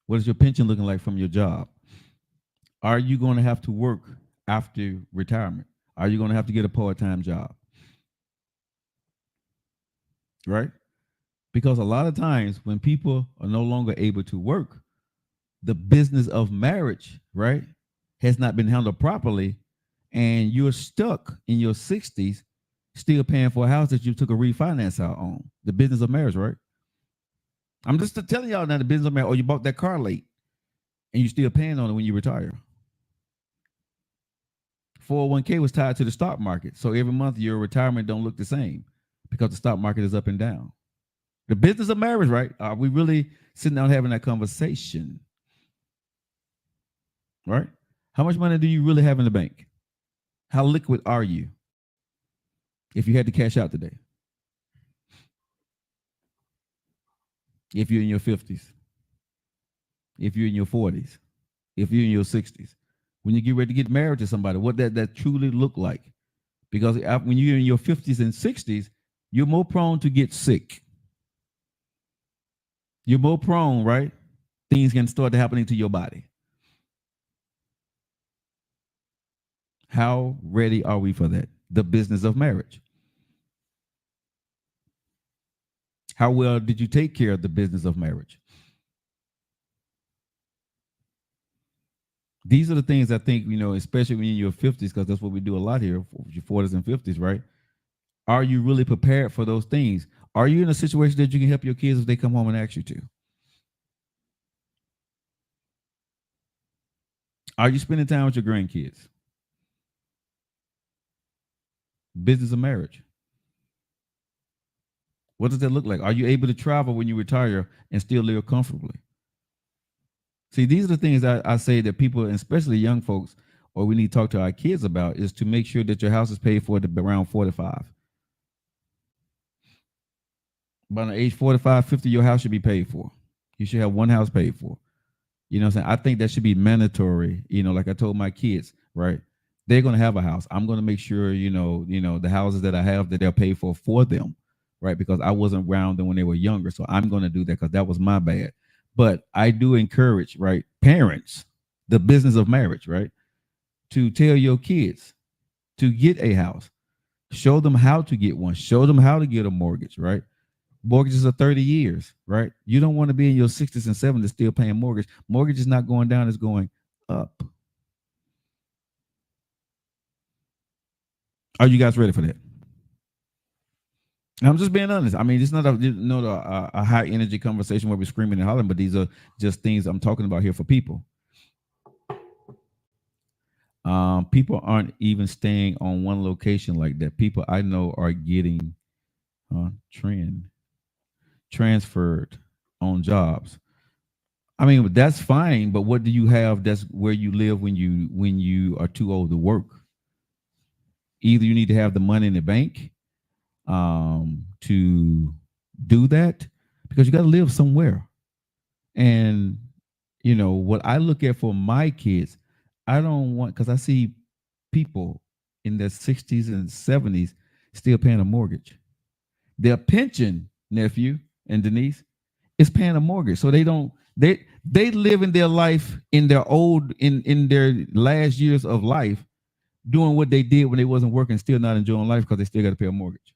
What is your pension looking like from your job? Are you going to have to work after retirement? Are you going to have to get a part-time job? Right? Because a lot of times when people are no longer able to work, the business of marriage, right, has not been handled properly, and you're stuck in your 60s still paying for a house that you took a refinance out on. The business of marriage, right? I'm just telling y'all now the business of marriage, or you bought that car late and you still paying on it when you retire. 401k was tied to the stock market. So every month your retirement don't look the same because the stock market is up and down. The business of marriage, right? Are we really sitting down having that conversation? Right? How much money do you really have in the bank? How liquid are you if you had to cash out today? If you're in your 50s, if you're in your 40s, if you're in your 60s, when you get ready to get married to somebody, what that truly look like? Because when you're in your 50s and 60s, you're more prone to get sick. You're more prone, right? Things can start happening to your body. How ready are we for that? The business of marriage. How well did you take care of the business of marriage? These are the things I think, especially when you're in your 50s, because that's what we do a lot here, your 40s and 50s, right? Are you really prepared for those things? Are you in a situation that you can help your kids if they come home and ask you to? Are you spending time with your grandkids? Business of marriage. What does that look like? Are you able to travel when you retire and still live comfortably? See, these are the things I say that people, especially young folks, or we need to talk to our kids about, is to make sure that your house is paid for at around 45. By the age 45, 50, your house should be paid for. You should have one house paid for. You know what I'm saying? I think that should be mandatory. Like I told my kids, right? They're going to have a house. I'm going to make sure, the houses that I have, that they're paid for them. right? Because I wasn't around them when they were younger. So I'm going to do that because that was my bad. But I do encourage, right, parents, the business of marriage, right, to tell your kids to get a house. Show them how to get one. Show them how to get a mortgage, right? Mortgages are 30 years, right? You don't want to be in your 60s and 70s still paying mortgage. Mortgage is not going down, it's going up. Are you guys ready for that? I'm just being honest. I mean, it's not a high energy conversation where we're screaming and hollering, but these are just things I'm talking about here for people. People aren't even staying on one location like that. People I know are getting transferred on jobs. I mean, that's fine, but what do you have that's where you live when you are too old to work? Either you need to have the money in the bank to do that, because you got to live somewhere. And you know what I look at for my kids, I don't want, because I see people in their 60s and 70s still paying a mortgage. Their pension, nephew and Denise, is paying a mortgage. So they live in their life in their last years of life doing what they did when they wasn't working, still not enjoying life because they still got to pay a mortgage.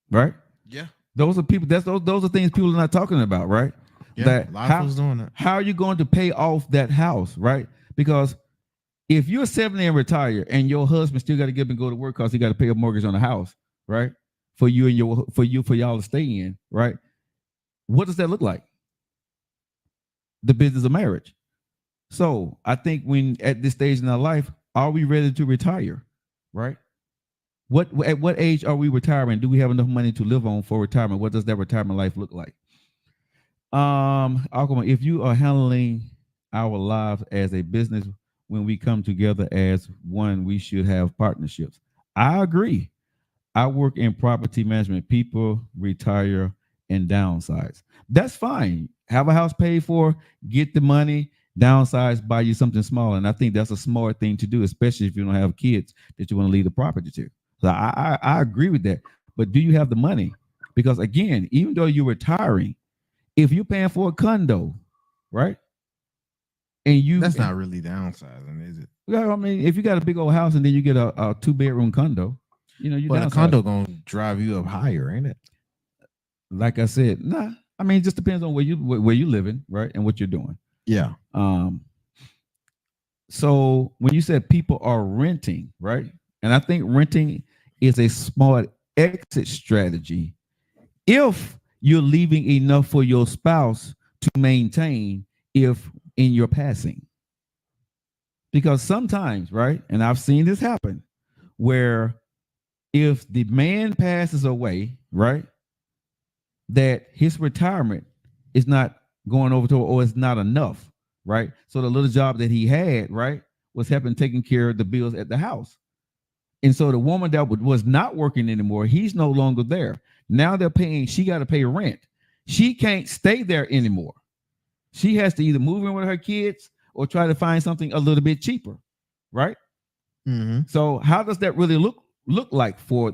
Right? Yeah. Those are people. Those are things people are not talking about, right? Yeah, that a lot of folks doing that. How are you going to pay off that house, right? Because if you're 70 and retire and your husband still got to get up and go to work because he got to pay a mortgage on the house, right? For y'all to stay in, right? What does that look like? The business of marriage. So I think when at this stage in our life, are we ready to retire, right? At what age are we retiring? Do we have enough money to live on for retirement? What does that retirement life look like? If you are handling our lives as a business, when we come together as one, we should have partnerships. I agree. I work in property management. People retire and downsize. That's fine. Have a house paid for, get the money, downsize, buy you something small. And I think that's a smart thing to do, especially if you don't have kids that you want to leave the property to. So I agree with that. But do you have the money? Because again, even though you're retiring, if you're paying for a condo, right? And that's not really downsizing, is it? Yeah, I mean, if you got a big old house and then you get a 2-bedroom condo, but a condo gonna drive you up higher, ain't it? Like I said, nah. I mean, it just depends on where you living, right, and what you're doing. Yeah. So when you said people are renting, right, and I think renting is a smart exit strategy if you're leaving enough for your spouse to maintain if in your passing. Because sometimes, right, and I've seen this happen, where if the man passes away, right, that his retirement is not going over to, or it's not enough, right? So the little job that he had, right, was helping taking care of the bills at the house. And so the woman that was not working anymore, he's no longer there. Now she got to pay rent. She can't stay there anymore. She has to either move in with her kids or try to find something a little bit cheaper, right? Mm-hmm. So how does that really look like for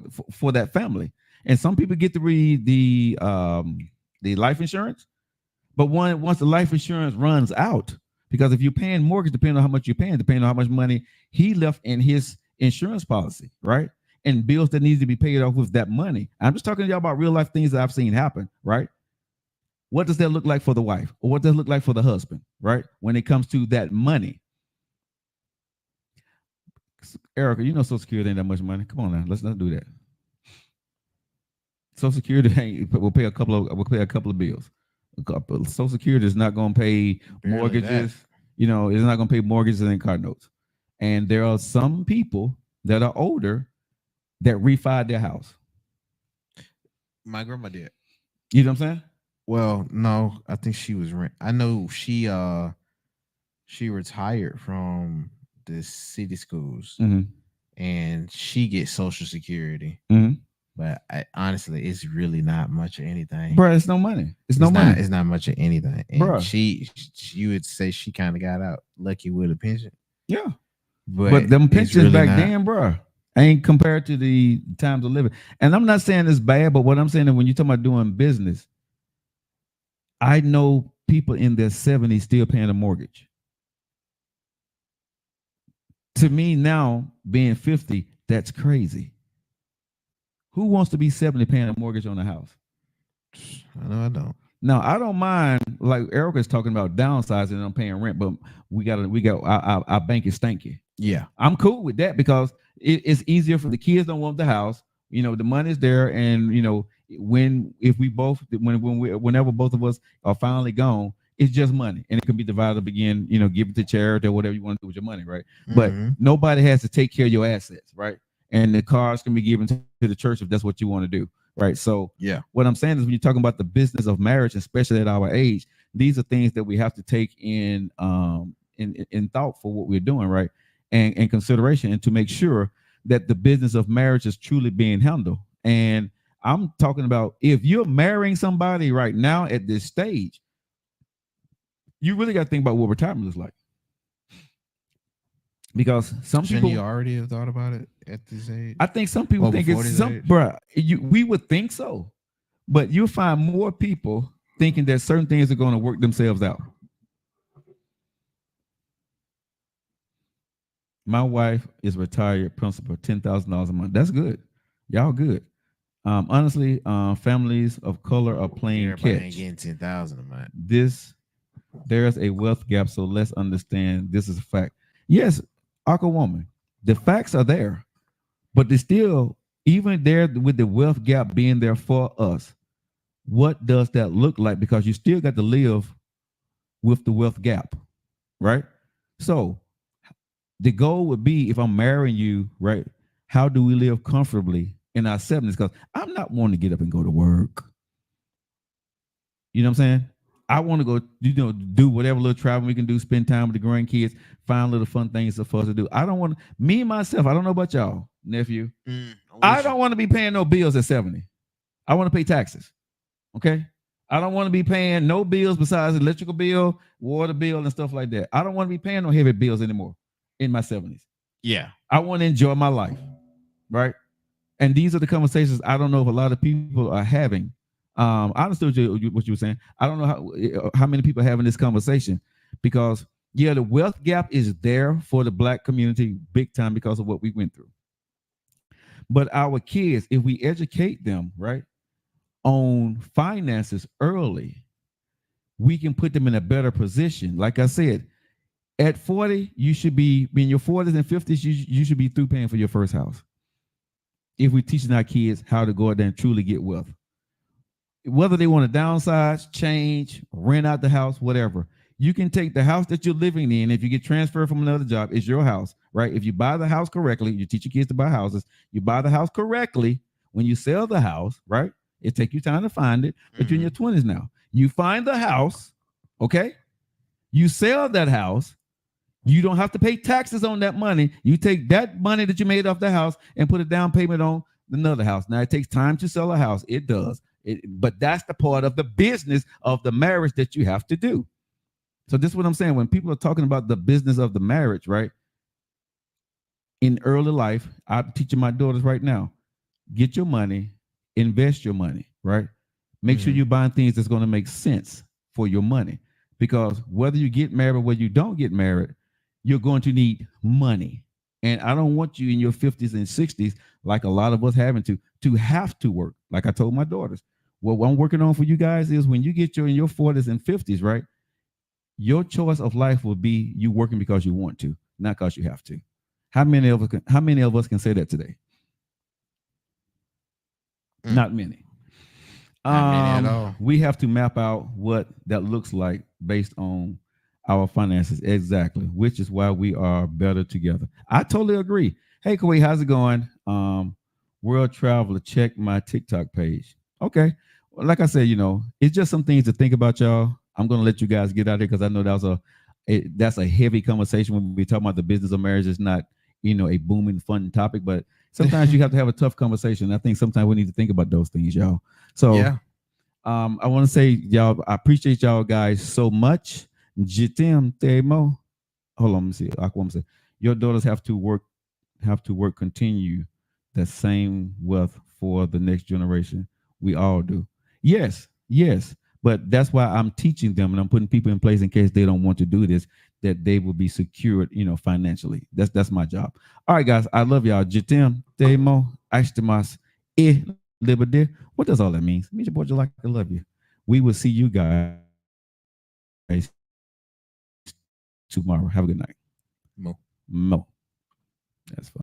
that family? And some people get to read the life insurance, but once the life insurance runs out, because if you're paying mortgage, depending on how much you're paying, depending on how much money he left in his insurance policy, right? And bills that need to be paid off with that money. I'm just talking to y'all about real life things that I've seen happen, right? What does that look like for the wife, or what does it look like for the husband, right? When it comes to that money. Erica, you know Social Security ain't that much money. Come on now, let's not do that. Social Security will pay a couple of bills. Social Security is not going to pay mortgages. It's not going to pay mortgages and car notes. And there are some people that are older that refied their house. My grandma did. You know what I'm saying? Well, no, I think she was rent. I know she retired from the city schools, mm-hmm. and she gets Social Security. Mm-hmm. But honestly, it's really not much of anything. Bro, it's no money. It's no money. It's not much of anything. And bro, you would say she kind of got out lucky with a pension. Yeah. But them pensions really back then, bro. ain't compared to the times of living. And I'm not saying it's bad, but what I'm saying is when you're talking about doing business, I know people in their 70s still paying a mortgage. To me now, being 50, that's crazy. Who wants to be 70 paying a mortgage on a house? I know I don't. Now, I don't mind, like Erica's talking about downsizing and I'm paying rent, but we got our bank is stanky. Yeah. I'm cool with that because it's easier for the kids don't want the house. You know, the money's there. And, you know, whenever both of us are finally gone, it's just money. And it can be divided up again, you know, give it to charity or whatever you want to do with your money, right? But nobody has to take care of your assets, right? And the cars can be given to the church if that's what you want to do. Right. So yeah, what I'm saying is when you're talking about the business of marriage, especially at our age, these are things that we have to take in thought for what we're doing, right? And consideration, and to make sure that the business of marriage is truly being handled. And I'm talking about if you're marrying somebody right now at this stage, you really got to think about what retirement looks like. Because some people you already have thought about it at this age. I think some people think it's we would think so, but you'll find more people thinking that certain things are going to work themselves out. My wife is retired principal, $10,000 a month. That's good. Y'all good. Honestly, families of color are playing catch. Ain't getting 10,000 a month. There's a wealth gap, so let's understand this is a fact. Yes. Aqua woman, the facts are there, but they're still, even there with the wealth gap being there for us, what does that look like? Because you still got to live with the wealth gap, right? So the goal would be, if I'm marrying you, right, how do we live comfortably in our 70s? Because I'm not wanting to get up and go to work. You know what I'm saying? I want to go, do whatever little traveling we can do, spend time with the grandkids, find little fun things for us to do. I don't want to, me myself, I don't know about y'all, nephew. I don't want to be paying no bills at 70. I want to pay taxes. Okay? I don't want to be paying no bills besides electrical bill, water bill, and stuff like that. I don't want to be paying no heavy bills anymore in my 70s. Yeah. I want to enjoy my life. Right? And these are the conversations I don't know if a lot of people are having. I understood what you were saying. I don't know how many people are having this conversation, because the wealth gap is there for the Black community big time because of what we went through. But our kids, if we educate them right on finances early, we can put them in a better position. Like I said, at 40, you should be in your 40s and 50s. You should be through paying for your first house. If we're teaching our kids how to go out there and truly get wealth. Whether they want to downsize, change, rent out the house, whatever, you can take the house that you're living in. If you get transferred from another job, it's your house, right? If you buy the house correctly, you teach your kids to buy houses. You buy the house correctly. When you sell the house, right? It takes you time to find it, but you're in your 20s now. You find the house, okay? You sell that house. You don't have to pay taxes on that money. You take that money that you made off the house and put a down payment on another house. Now, it takes time to sell a house. It does. But that's the part of the business of the marriage that you have to do. So this is what I'm saying. When people are talking about the business of the marriage, right? In early life, I'm teaching my daughters right now, get your money, invest your money, right? Make sure you're buying things that's going to make sense for your money. Because whether you get married or whether you don't get married, you're going to need money. And I don't want you in your 50s and 60s, like a lot of us having to have to work. Like I told my daughters, what I'm working on for you guys is when you get in your 40s and 50s, right? Your choice of life will be you working because you want to, not because you have to. How many of us can say that today? Not many. Not many at all. We have to map out what that looks like based on our finances. Exactly. Which is why we are better together. I totally agree. Hey, Kuwait, how's it going? World Traveler, check my TikTok page. Okay. Well, like I said, it's just some things to think about, y'all. I'm going to let you guys get out there because I know that's a heavy conversation when we talk about the business of marriage. It's not, a booming, fun topic, but sometimes you have to have a tough conversation. I think sometimes we need to think about those things, y'all. So yeah. I want to say, y'all, I appreciate y'all guys so much. Jitim Temo. Hold on, let me see. Your daughters have to work have to work continue the same wealth for the next generation. We all do. Yes, yes. But that's why I'm teaching them and I'm putting people in place in case they don't want to do this, that they will be secured, financially. That's my job. All right, guys. I love y'all. Jitem, Demo, Ashtamas, Liberty. What does all that mean? It means your boy like I love you. We will see you guys tomorrow. Have a good night. Mo. Mo. That's fine.